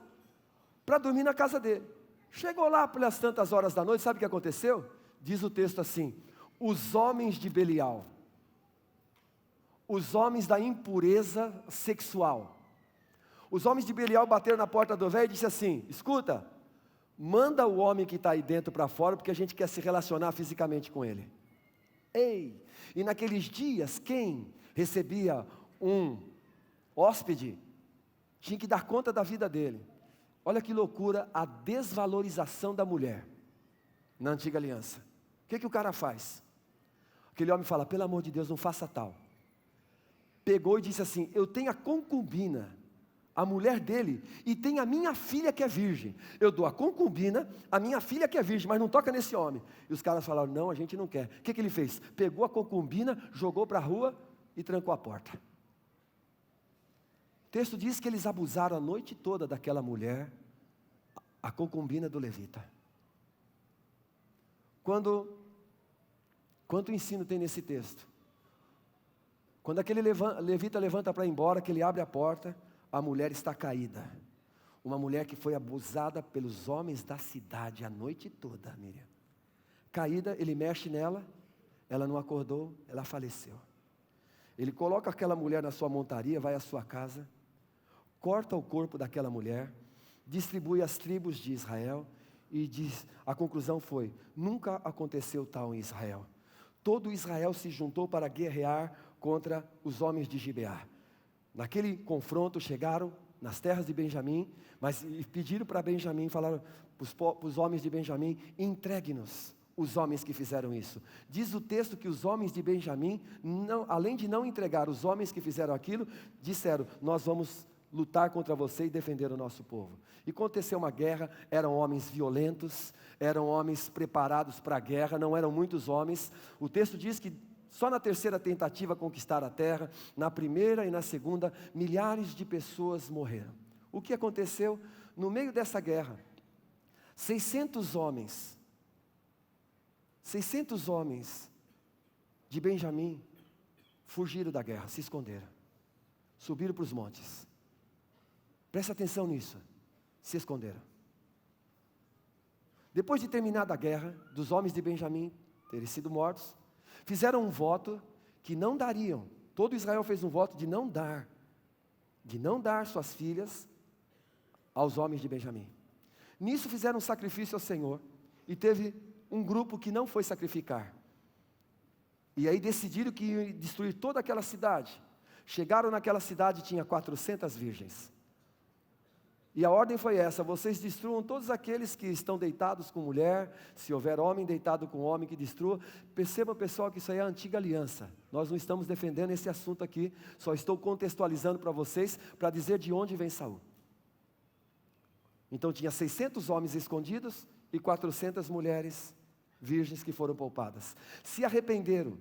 [SPEAKER 1] para dormir na casa dele. Chegou lá pelas tantas horas da noite, sabe o que aconteceu? Diz o texto assim, os homens de Belial os homens da impureza sexual. Os homens de Belial bateram na porta do velho e disseram assim: escuta, manda o homem que está aí dentro para fora, porque a gente quer se relacionar fisicamente com ele. Ei, e naqueles dias, quem recebia um hóspede, tinha que dar conta da vida dele. Olha que loucura a desvalorização da mulher na antiga aliança. O que o cara faz? Aquele homem fala: pelo amor de Deus, não faça tal. Pegou e disse assim: eu tenho a concubina, a mulher dele, e tem a minha filha que é virgem. Eu dou a concubina, a minha filha que é virgem, mas não toca nesse homem. E os caras falaram: não, a gente não quer. O que ele fez? Pegou a concubina, jogou para a rua e trancou a porta. O texto diz que eles abusaram a noite toda daquela mulher, a concubina do levita. Quanto ensino tem nesse texto? Quando aquele levita levanta para ir embora, que ele abre a porta, a mulher está caída. Uma mulher que foi abusada pelos homens da cidade a noite toda, Miriam. Caída, ele mexe nela, ela não acordou, ela faleceu. Ele coloca aquela mulher na sua montaria, vai à sua casa, corta o corpo daquela mulher, distribui as tribos de Israel e diz, a conclusão foi: nunca aconteceu tal em Israel. Todo Israel se juntou para guerrear contra os homens de Gibeá. Naquele confronto chegaram nas terras de Benjamim, mas pediram para Benjamim, falaram para os homens de Benjamim: entregue-nos os homens que fizeram isso. Diz o texto que os homens de Benjamim, além de não entregar os homens que fizeram aquilo, disseram: nós vamos lutar contra você e defender o nosso povo. E aconteceu uma guerra, eram homens violentos, eram homens preparados para a guerra, não eram muitos homens. O texto diz que só na terceira tentativa conquistaram a terra, na primeira e na segunda, milhares de pessoas morreram. O que aconteceu? No meio dessa guerra, 600 homens de Benjamim fugiram da guerra, se esconderam, subiram para os montes. Presta atenção nisso, se esconderam. Depois de terminada a guerra, dos homens de Benjamim terem sido mortos, fizeram um voto que não dariam. Todo Israel fez um voto de não dar suas filhas aos homens de Benjamim. Nisso fizeram um sacrifício ao Senhor, e teve um grupo que não foi sacrificar. E aí decidiram que iam destruir toda aquela cidade. Chegaram naquela cidade, tinha 400 virgens. E a ordem foi essa: vocês destruam todos aqueles que estão deitados com mulher, se houver homem deitado com homem, que destrua. Perceba, pessoal, que isso aí é a antiga aliança. Nós não estamos defendendo esse assunto aqui, só estou contextualizando para vocês, para dizer de onde vem Saul. Então tinha 600 homens escondidos e 400 mulheres virgens que foram poupadas. Se arrependeram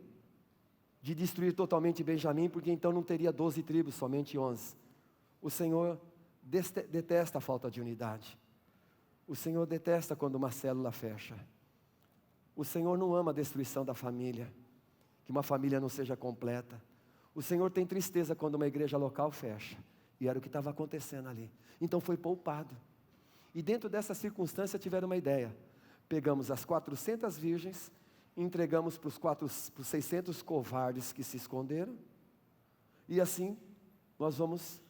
[SPEAKER 1] de destruir totalmente Benjamim, porque então não teria 12 tribos, somente 11. O Senhor detesta a falta de unidade. O Senhor detesta quando uma célula fecha. O Senhor não ama a destruição da família, que uma família não seja completa. O Senhor tem tristeza quando uma igreja local fecha, e era o que estava acontecendo ali. Então foi poupado. E dentro dessa circunstância tiveram uma ideia: pegamos as 400 virgens, entregamos para os 600 covardes que se esconderam, e assim nós vamos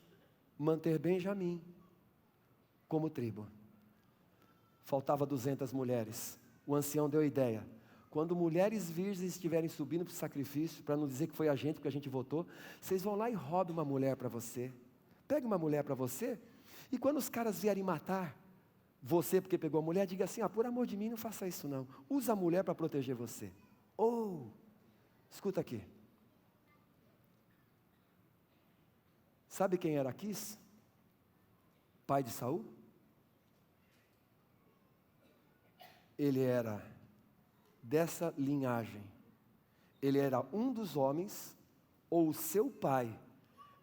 [SPEAKER 1] manter Benjamim como tribo. Faltava 200 mulheres. O ancião deu a ideia: quando mulheres virgens estiverem subindo para o sacrifício, para não dizer que foi a gente, porque a gente votou, vocês vão lá e roubem uma mulher para você. Pegue uma mulher para você, e quando os caras vierem matar você porque pegou a mulher, diga assim: por amor de mim, não faça isso não. Usa a mulher para proteger você. Escuta aqui. Sabe quem era Aquis? Pai de Saul? Ele era dessa linhagem. Ele era um dos homens, ou o seu pai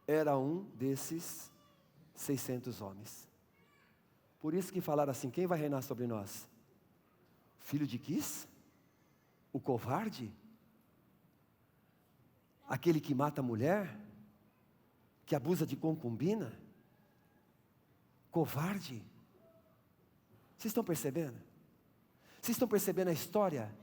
[SPEAKER 1] era um desses 600 homens. Por isso que falaram assim: quem vai reinar sobre nós? Filho de Quis? O covarde? Aquele que mata a mulher? Que abusa de concubina? Covarde? Vocês estão percebendo? Vocês estão percebendo a história?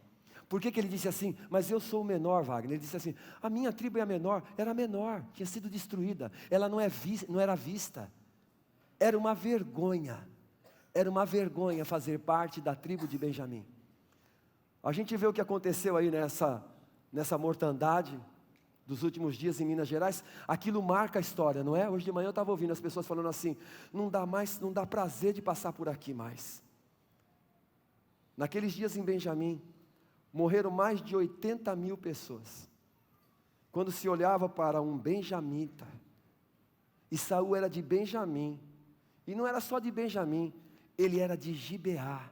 [SPEAKER 1] Por que ele disse assim? Mas eu sou o menor, Wagner. Ele disse assim, a minha tribo é a menor. Era menor, tinha sido destruída. Ela não era vista. Era uma vergonha. Era uma vergonha fazer parte da tribo de Benjamim. A gente vê o que aconteceu aí nessa mortandade dos últimos dias em Minas Gerais. Aquilo marca a história, não é? Hoje de manhã eu estava ouvindo as pessoas falando assim, não dá prazer de passar por aqui mais. Naqueles dias em Benjamim, morreram mais de 80 mil pessoas. Quando se olhava para um benjamita, e Saul era de Benjamim, e não era só de Benjamim, ele era de Gibeá.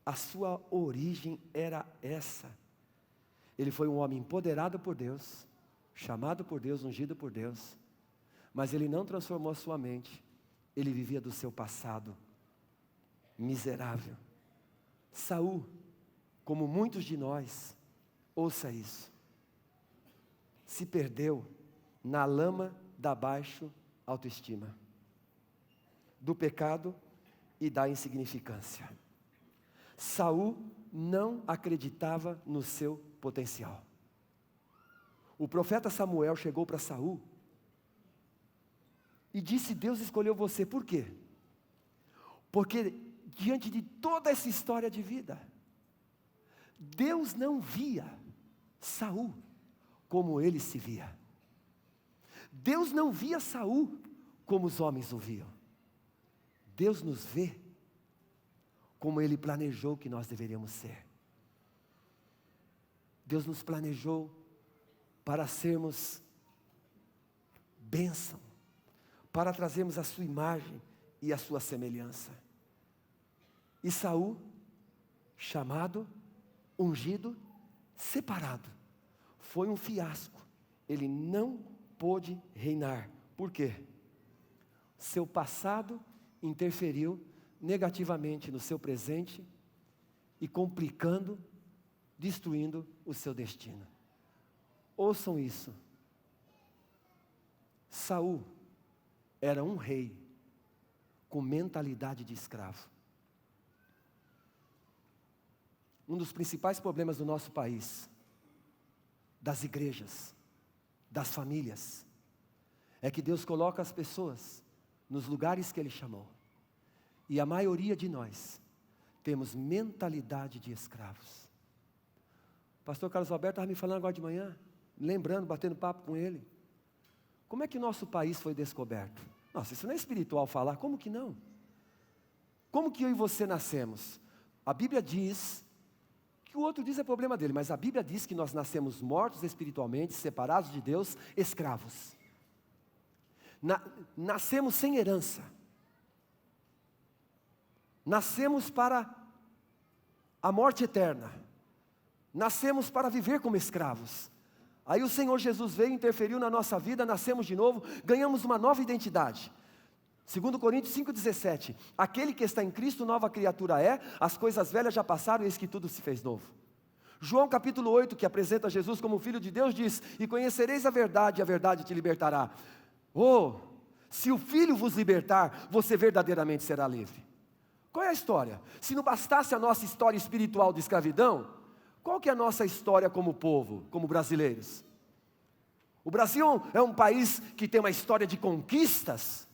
[SPEAKER 1] A sua origem era essa. Ele foi um homem empoderado por Deus, chamado por Deus, ungido por Deus, mas ele não transformou a sua mente, ele vivia do seu passado miserável. Saul, como muitos de nós, ouça isso, se perdeu na lama da baixa autoestima, do pecado e da insignificância. Saul não acreditava no seu potencial. O profeta Samuel chegou para Saul e disse, Deus escolheu você, por quê? Porque diante de toda essa história de vida, Deus não via Saul como ele se via. Deus não via Saul como os homens o viam. Deus nos vê como Ele planejou que nós deveríamos ser. Deus nos planejou para sermos bênção, para trazermos a sua imagem e a sua semelhança. E Saul, chamado, ungido, separado, foi um fiasco. Ele não pôde reinar. Por quê? Seu passado interferiu negativamente no seu presente e complicando, destruindo o seu destino. Ouçam isso. Saul era um rei com mentalidade de escravo. Um dos principais problemas do nosso país, das igrejas, das famílias, é que Deus coloca as pessoas nos lugares que Ele chamou. E a maioria de nós temos mentalidade de escravos. O pastor Carlos Alberto estava me falando agora de manhã, lembrando, batendo papo com ele. Como é que o nosso país foi descoberto? Nossa, isso não é espiritual falar, como que não? Como que eu e você nascemos? A Bíblia diz, que o outro diz é problema dele, mas a Bíblia diz que nós nascemos mortos espiritualmente, separados de Deus, escravos. Nascemos sem herança. Nascemos para a morte eterna. Nascemos para viver como escravos. Aí o Senhor Jesus veio, interferiu na nossa vida, nascemos de novo, ganhamos uma nova identidade. 2 Coríntios 5,17, aquele que está em Cristo, nova criatura é, as coisas velhas já passaram, eis que tudo se fez novo. João capítulo 8, que apresenta Jesus como Filho de Deus, diz, e conhecereis a verdade te libertará. Oh, se o Filho vos libertar, você verdadeiramente será livre. Qual é a história? Se não bastasse a nossa história espiritual de escravidão, qual que é a nossa história como povo, como brasileiros? O Brasil é um país que tem uma história de conquistas?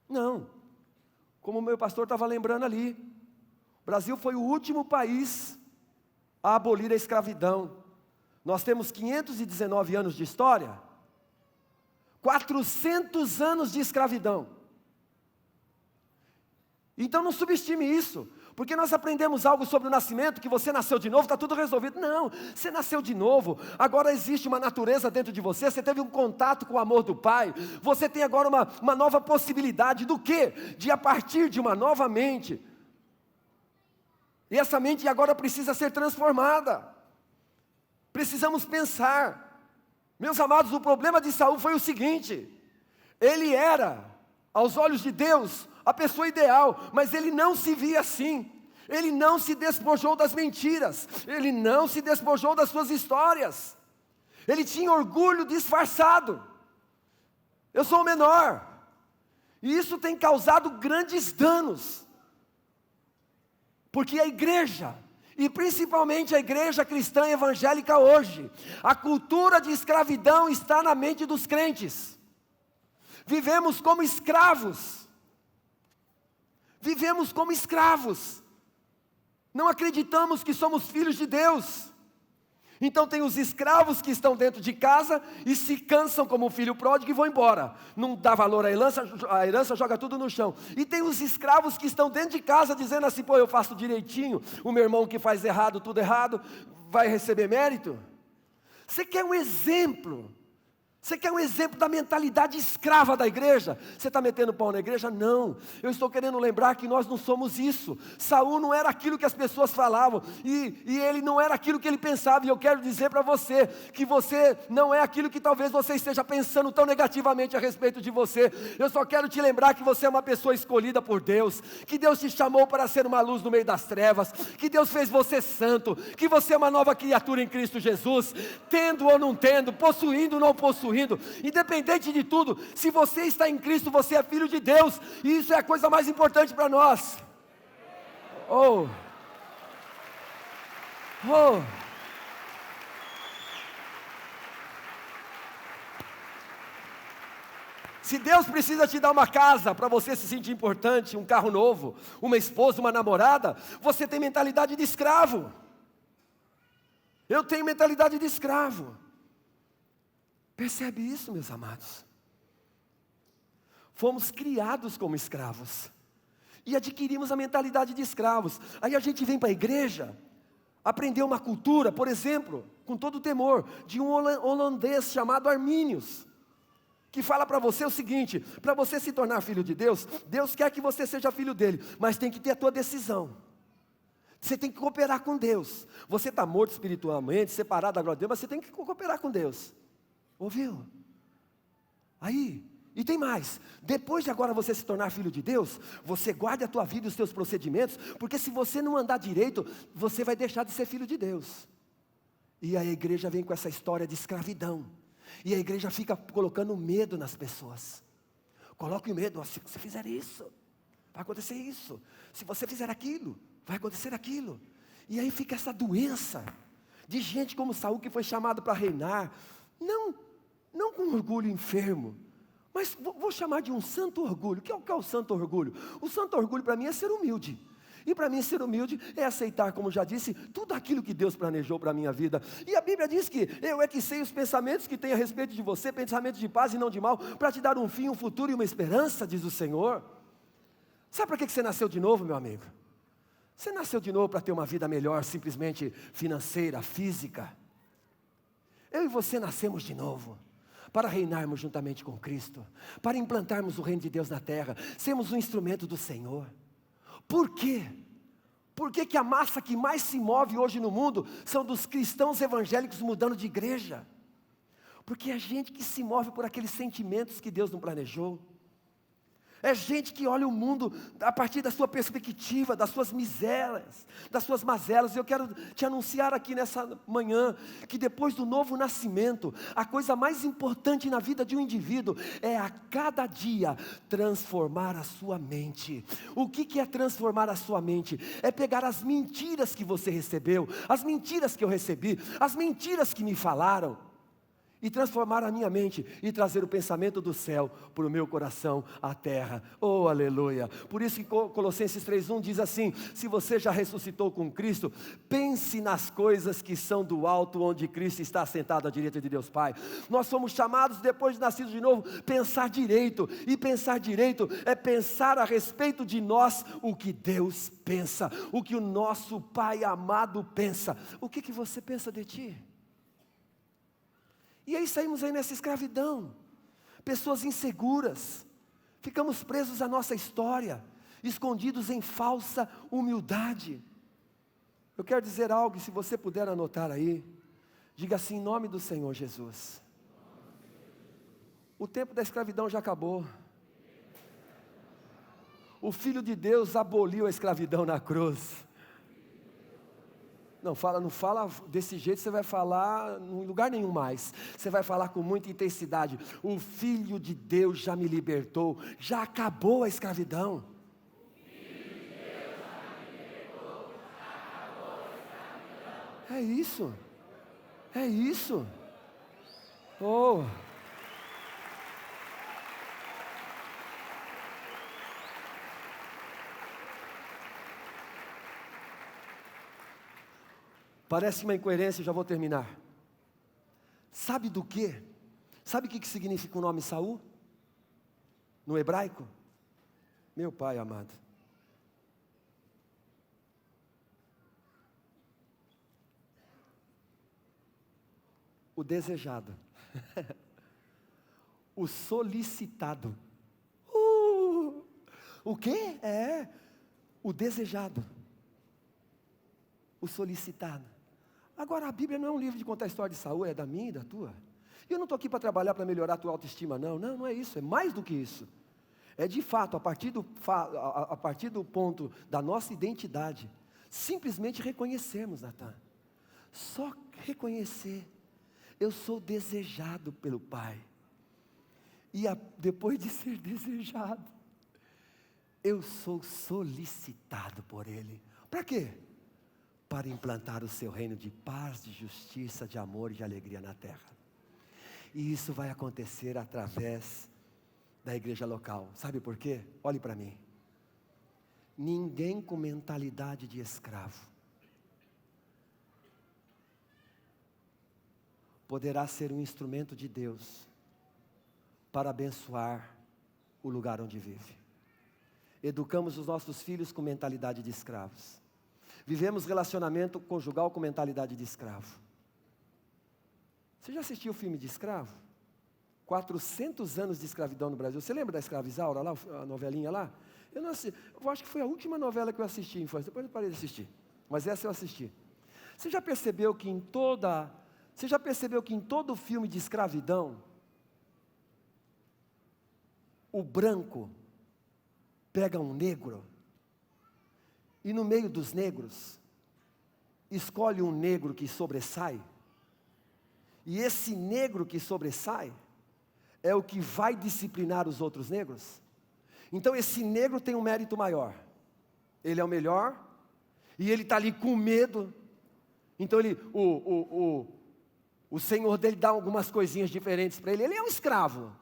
[SPEAKER 1] Não. Como o meu pastor estava lembrando ali, o Brasil foi o último país a abolir a escravidão. Nós temos 519 anos de história, 400 anos de escravidão. Então não subestime isso, porque nós aprendemos algo sobre o nascimento, que você nasceu de novo, está tudo resolvido. Não, você nasceu de novo, agora existe uma natureza dentro de você, você teve um contato com o amor do Pai, você tem agora uma nova possibilidade do quê? De a partir de uma nova mente, e essa mente agora precisa ser transformada, precisamos pensar. Meus amados, o problema de Saul foi o seguinte, ele era, aos olhos de Deus, a pessoa ideal, mas ele não se via assim, ele não se despojou das mentiras, ele não se despojou das suas histórias, ele tinha orgulho disfarçado, eu sou o menor, e isso tem causado grandes danos, porque a igreja E principalmente a igreja cristã evangélica hoje. A cultura de escravidão está na mente dos crentes. Vivemos como escravos. Vivemos como escravos. Não acreditamos que somos filhos de Deus. Então tem os escravos que estão dentro de casa e se cansam como um filho pródigo e vão embora. Não dá valor à herança joga tudo no chão. E tem os escravos que estão dentro de casa dizendo assim, pô, eu faço direitinho, o meu irmão que faz errado, tudo errado, vai receber mérito? Você quer um exemplo? Você quer um exemplo da mentalidade escrava da igreja? Você está metendo pau na igreja? Não. Eu estou querendo lembrar que nós não somos isso. Saul não era aquilo que as pessoas falavam. E ele não era aquilo que ele pensava. E eu quero dizer para você que você não é aquilo que talvez você esteja pensando tão negativamente a respeito de você. Eu só quero te lembrar que você é uma pessoa escolhida por Deus. Que Deus te chamou para ser uma luz no meio das trevas. Que Deus fez você santo. Que você é uma nova criatura em Cristo Jesus. Tendo ou não tendo, possuindo ou não possuindo. Independente de tudo, se você está em Cristo, você é filho de Deus, e isso é a coisa mais importante para nós. Se Deus precisa te dar uma casa para você se sentir importante, um carro novo, uma esposa, uma namorada, você tem mentalidade de escravo. Eu tenho mentalidade de escravo. Percebe isso, meus amados? Fomos criados como escravos e adquirimos a mentalidade de escravos. Aí a gente vem para a igreja, aprender uma cultura, por exemplo, com todo temor, de um holandês chamado Arminius, que fala para você o seguinte: para você se tornar filho de Deus, Deus quer que você seja filho dele, mas tem que ter a tua decisão. Você tem que cooperar com Deus. Você está morto espiritualmente, separado da glória de Deus, mas você tem que cooperar com Deus. Ouviu? Aí, e tem mais, depois de agora você se tornar filho de Deus, você guarde a tua vida e os teus procedimentos, porque se você não andar direito, você vai deixar de ser filho de Deus. E a igreja vem com essa história de escravidão, e a igreja fica colocando medo nas pessoas. Coloque o medo, se você fizer isso, vai acontecer isso, se você fizer aquilo, vai acontecer aquilo. E aí fica essa doença, de gente como Saul que foi chamado para reinar, não com orgulho enfermo, mas vou chamar de um santo orgulho. O que é o santo orgulho? O santo orgulho para mim é ser humilde. E para mim ser humilde é aceitar, como já disse, tudo aquilo que Deus planejou para a minha vida. E a Bíblia diz que eu é que sei os pensamentos que tenho a respeito de você, pensamentos de paz e não de mal, para te dar um fim, um futuro e uma esperança, diz o Senhor. Sabe para que você nasceu de novo, meu amigo? Você nasceu de novo para ter uma vida melhor, simplesmente financeira, física. Eu e você nascemos de novo para reinarmos juntamente com Cristo, para implantarmos o reino de Deus na terra, sermos um instrumento do Senhor. Por quê? Por que a massa que mais se move hoje no mundo são dos cristãos evangélicos mudando de igreja? Porque é gente que se move por aqueles sentimentos que Deus não planejou. É gente que olha o mundo a partir da sua perspectiva, das suas misérias, das suas mazelas. Eu quero te anunciar aqui nessa manhã, que depois do novo nascimento, a coisa mais importante na vida de um indivíduo é a cada dia transformar a sua mente. O que é transformar a sua mente? É pegar as mentiras que você recebeu, as mentiras que eu recebi, as mentiras que me falaram, e transformar a minha mente e trazer o pensamento do céu para o meu coração, à terra. Oh, aleluia! Por isso que Colossenses 3:1 diz assim: se você já ressuscitou com Cristo, pense nas coisas que são do alto, onde Cristo está sentado à direita de Deus Pai. Nós somos chamados, depois de nascidos de novo, pensar direito. E pensar direito é pensar a respeito de nós o que Deus pensa, o que o nosso Pai amado pensa. O que você pensa de ti? E aí saímos aí nessa escravidão, pessoas inseguras, ficamos presos à nossa história, escondidos em falsa humildade. Eu quero dizer algo, e se você puder anotar aí, diga assim, em nome do Senhor Jesus. O tempo da escravidão já acabou. O Filho de Deus aboliu a escravidão na cruz. Não fala desse jeito, você vai falar em lugar nenhum mais. Você vai falar com muita intensidade. O Filho de Deus já me libertou, já acabou a escravidão. É isso. É isso. Oh. Parece uma incoerência, já vou terminar. Sabe do quê? Sabe o que significa o nome Saul? No hebraico? Meu pai amado. O desejado. O solicitado. O quê? O desejado. O solicitado. Agora, a Bíblia não é um livro de contar a história de Saul, é da minha e da tua. E eu não estou aqui para trabalhar para melhorar a tua autoestima, não. Não, não é isso, é mais do que isso. É de fato, a partir do ponto da nossa identidade, simplesmente reconhecermos, Natan. Só reconhecer. Eu sou desejado pelo Pai. E depois de ser desejado, eu sou solicitado por Ele. Para quê? Para implantar o seu reino de paz, de justiça, de amor e de alegria na terra. E isso vai acontecer através da igreja local. Sabe por quê? Olhe para mim. Ninguém com mentalidade de escravo poderá ser um instrumento de Deus para abençoar o lugar onde vive. Educamos os nossos filhos com mentalidade de escravos. Vivemos relacionamento conjugal com mentalidade de escravo. Você já assistiu o filme de escravo? 400 anos de escravidão no Brasil. Você lembra da Escrava Isaura lá, a novelinha lá? Eu não assisti, eu acho que foi a última novela que eu assisti em infância, depois eu parei de assistir. Mas essa eu assisti. Você já percebeu que em todo filme de escravidão, o branco pega um negro e no meio dos negros escolhe um negro que sobressai, e esse negro que sobressai é o que vai disciplinar os outros negros? Então esse negro tem um mérito maior, ele é o melhor, e ele está ali com medo, então o senhor dele dá algumas coisinhas diferentes para ele é um escravo,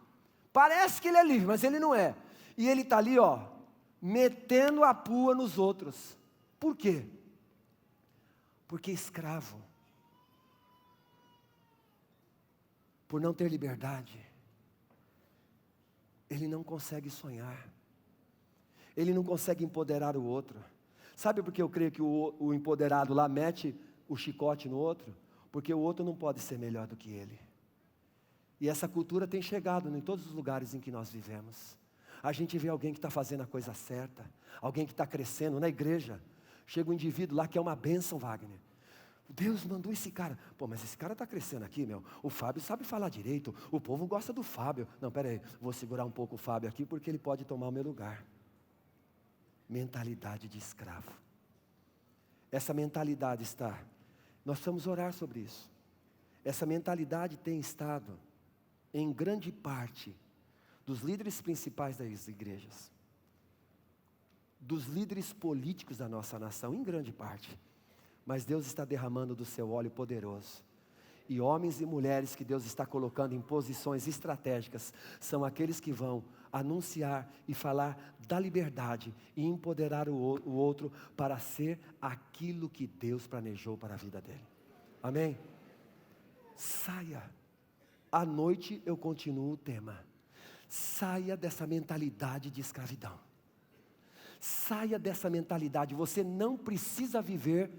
[SPEAKER 1] parece que ele é livre, mas ele não é, e ele está ali metendo a pua nos outros. Por quê? Porque escravo, por não ter liberdade, ele não consegue sonhar, ele não consegue empoderar o outro. Sabe por que eu creio que o empoderado lá mete o chicote no outro? Porque o outro não pode ser melhor do que ele. E essa cultura tem chegado em todos os lugares em que nós vivemos. A gente vê alguém que está fazendo a coisa certa, alguém que está crescendo na igreja. Chega um indivíduo lá que é uma bênção, Wagner. Deus mandou esse cara. Pô, mas esse cara está crescendo aqui, meu. O Fábio sabe falar direito. O povo gosta do Fábio. Não, peraí, vou segurar um pouco o Fábio aqui porque ele pode tomar o meu lugar. Mentalidade de escravo. Essa mentalidade está. Nós precisamos orar sobre isso. Essa mentalidade tem estado em grande parte dos líderes principais das igrejas, dos líderes políticos da nossa nação, em grande parte. Mas Deus está derramando do seu óleo poderoso. E homens e mulheres que Deus está colocando em posições estratégicas, são aqueles que vão anunciar e falar da liberdade e empoderar o outro para ser aquilo que Deus planejou para a vida dele. Amém? Saia. À noite eu continuo o tema. Saia dessa mentalidade de escravidão. Saia dessa mentalidade. Você não precisa viver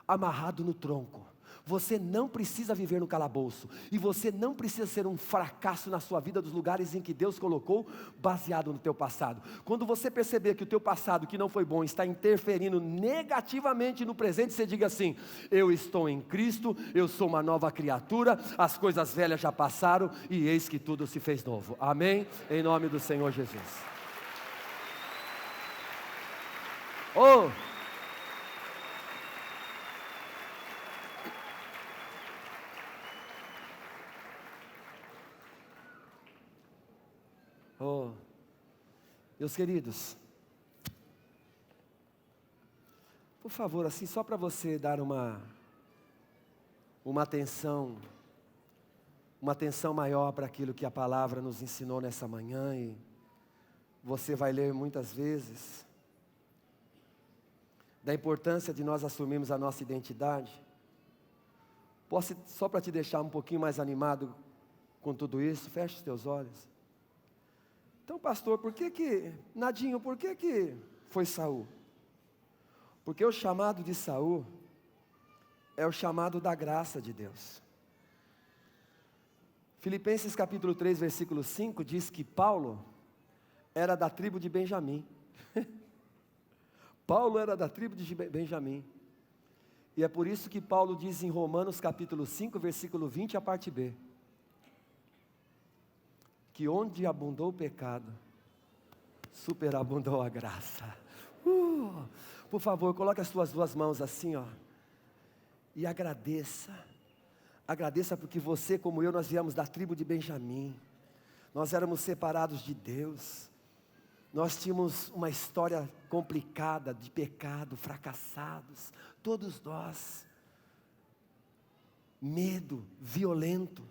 [SPEAKER 1] amarrado no tronco. Você não precisa viver no calabouço. E você não precisa ser um fracasso na sua vida dos lugares em que Deus colocou, baseado no teu passado. Quando você perceber que o teu passado, que não foi bom, está interferindo negativamente no presente, você diga assim: eu estou em Cristo, eu sou uma nova criatura, as coisas velhas já passaram e eis que tudo se fez novo. Amém? Em nome do Senhor Jesus. Oh! Oh, meus queridos, por favor, assim, só para você dar uma uma atenção maior para aquilo que a palavra nos ensinou nessa manhã, e você vai ler muitas vezes, da importância de nós assumirmos a nossa identidade. Posso, só para te deixar um pouquinho mais animado com tudo isso, feche os teus olhos. Então, pastor, Nadinho, por que foi Saul? Porque o chamado de Saul é o chamado da graça de Deus. Filipenses capítulo 3, versículo 5, diz que Paulo era da tribo de Benjamim. Paulo era da tribo de Benjamim. E é por isso que Paulo diz em Romanos capítulo 5, versículo 20, a parte B, que onde abundou o pecado, superabundou a graça. Por favor, coloque as suas duas mãos assim, ó, e agradeça. Agradeça porque você, como eu, nós viemos da tribo de Benjamim. Nós éramos separados de Deus. Nós tínhamos uma história complicada de pecado, fracassados, todos nós. Medo, violento.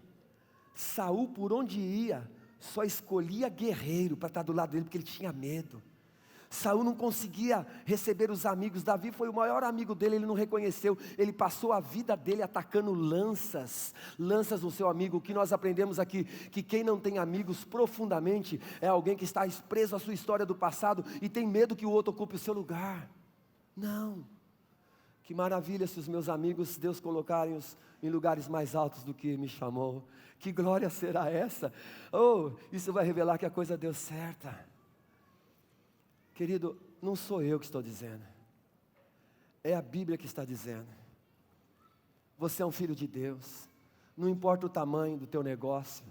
[SPEAKER 1] Saul, por onde ia, só escolhia guerreiro para estar do lado dele, porque ele tinha medo. Saul não conseguia receber os amigos. Davi foi o maior amigo dele, ele não reconheceu. Ele passou a vida dele atacando lanças no seu amigo. O que nós aprendemos aqui? Que quem não tem amigos profundamente é alguém que está preso à sua história do passado e tem medo que o outro ocupe o seu lugar. Não. Que maravilha se os meus amigos, Deus colocarem-os em lugares mais altos do que me chamou. Que glória será essa? Isso vai revelar que a coisa deu certa. Querido, não sou eu que estou dizendo, é a Bíblia que está dizendo. Você é um filho de Deus, não importa o tamanho do teu negócio,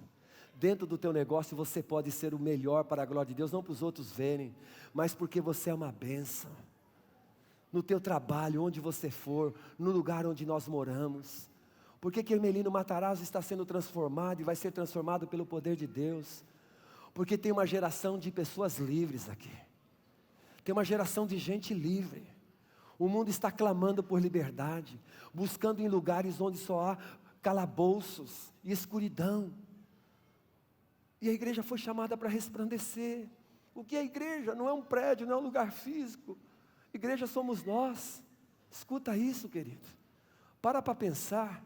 [SPEAKER 1] dentro do teu negócio você pode ser o melhor para a glória de Deus, não para os outros verem, mas porque você é uma bênção. No teu trabalho, onde você for, no lugar onde nós moramos, porque Hermelino Matarazzo está sendo transformado e vai ser transformado pelo poder de Deus, porque tem uma geração de pessoas livres aqui. Tem uma geração de gente livre. O mundo está clamando por liberdade, buscando em lugares onde só há calabouços e escuridão. E a igreja foi chamada para resplandecer. O que é igreja? Não é um prédio, não é um lugar físico. Igreja somos nós. Escuta isso, querido. Para pensar.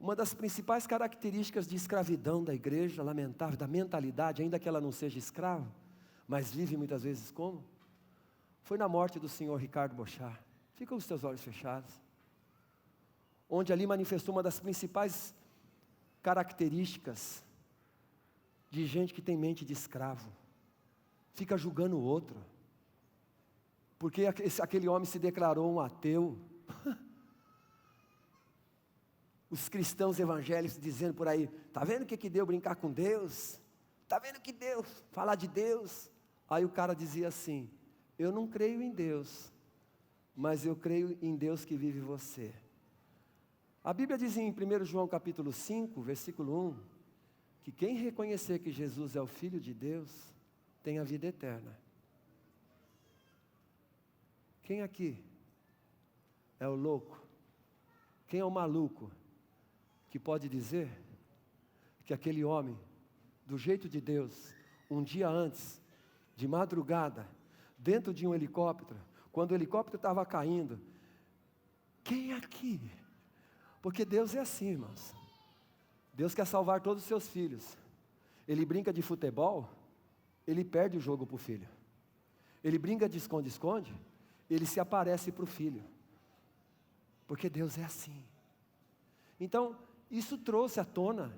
[SPEAKER 1] Uma das principais características de escravidão da igreja, lamentável, da mentalidade, ainda que ela não seja escrava, mas vive muitas vezes como? Foi na morte do senhor Ricardo Bochart. Fica com os teus olhos fechados. Onde ali manifestou uma das principais características de gente que tem mente de escravo. Fica julgando o outro. Porque aquele homem se declarou um ateu. Os cristãos evangélicos dizendo por aí, está vendo o que deu brincar com Deus? Está vendo o que deu falar de Deus? Aí o cara dizia assim, eu não creio em Deus, mas eu creio em Deus que vive em você. A Bíblia diz em 1 João capítulo 5, versículo 1, que quem reconhecer que Jesus é o Filho de Deus, tem a vida eterna. Quem aqui é o louco? Quem é o maluco que pode dizer que aquele homem, do jeito de Deus, um dia antes, de madrugada, dentro de um helicóptero, quando o helicóptero estava caindo, quem aqui? Porque Deus é assim, irmãos. Deus quer salvar todos os seus filhos. Ele brinca de futebol, ele perde o jogo para o filho. Ele brinca de esconde-esconde, ele se aparece para o filho. Porque Deus é assim. Então, isso trouxe à tona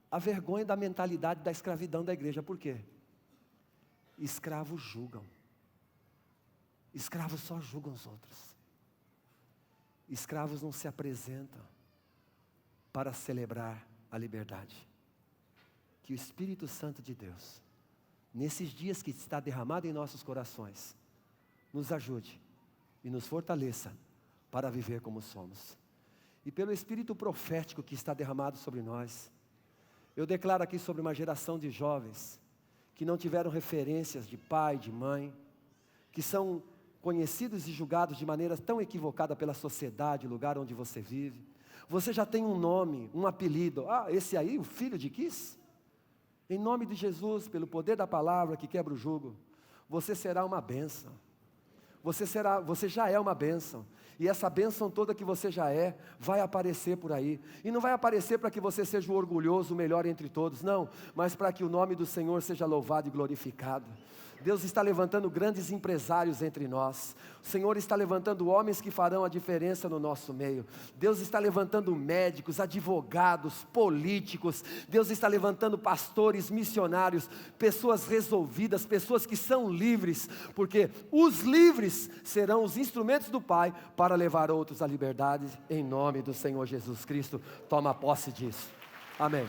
[SPEAKER 1] a vergonha da mentalidade da escravidão da igreja. Por quê? Escravos julgam. Escravos só julgam os outros. Escravos não se apresentam para celebrar a liberdade. Que o Espírito Santo de Deus, nesses dias que está derramado em nossos corações, nos ajude e nos fortaleça para viver como somos. E pelo Espírito profético que está derramado sobre nós, eu declaro aqui sobre uma geração de jovens que não tiveram referências de pai, de mãe, que são conhecidos e julgados de maneira tão equivocada pela sociedade, lugar onde você vive. Você já tem um nome, um apelido. Ah, esse aí, o filho de Quis? Em nome de Jesus, pelo poder da palavra que quebra o jugo, você será uma bênção. Você já é uma bênção. E essa bênção toda que você já é, vai aparecer por aí. E não vai aparecer para que você seja o orgulhoso, o melhor entre todos, não. Mas para que o nome do Senhor seja louvado e glorificado. Deus está levantando grandes empresários entre nós. O Senhor está levantando homens que farão a diferença no nosso meio. Deus está levantando médicos, advogados, políticos. Deus está levantando pastores, missionários, pessoas resolvidas, pessoas que são livres, porque os livres serão os instrumentos do Pai para levar outros à liberdade, em nome do Senhor Jesus Cristo. Toma posse disso. Amém.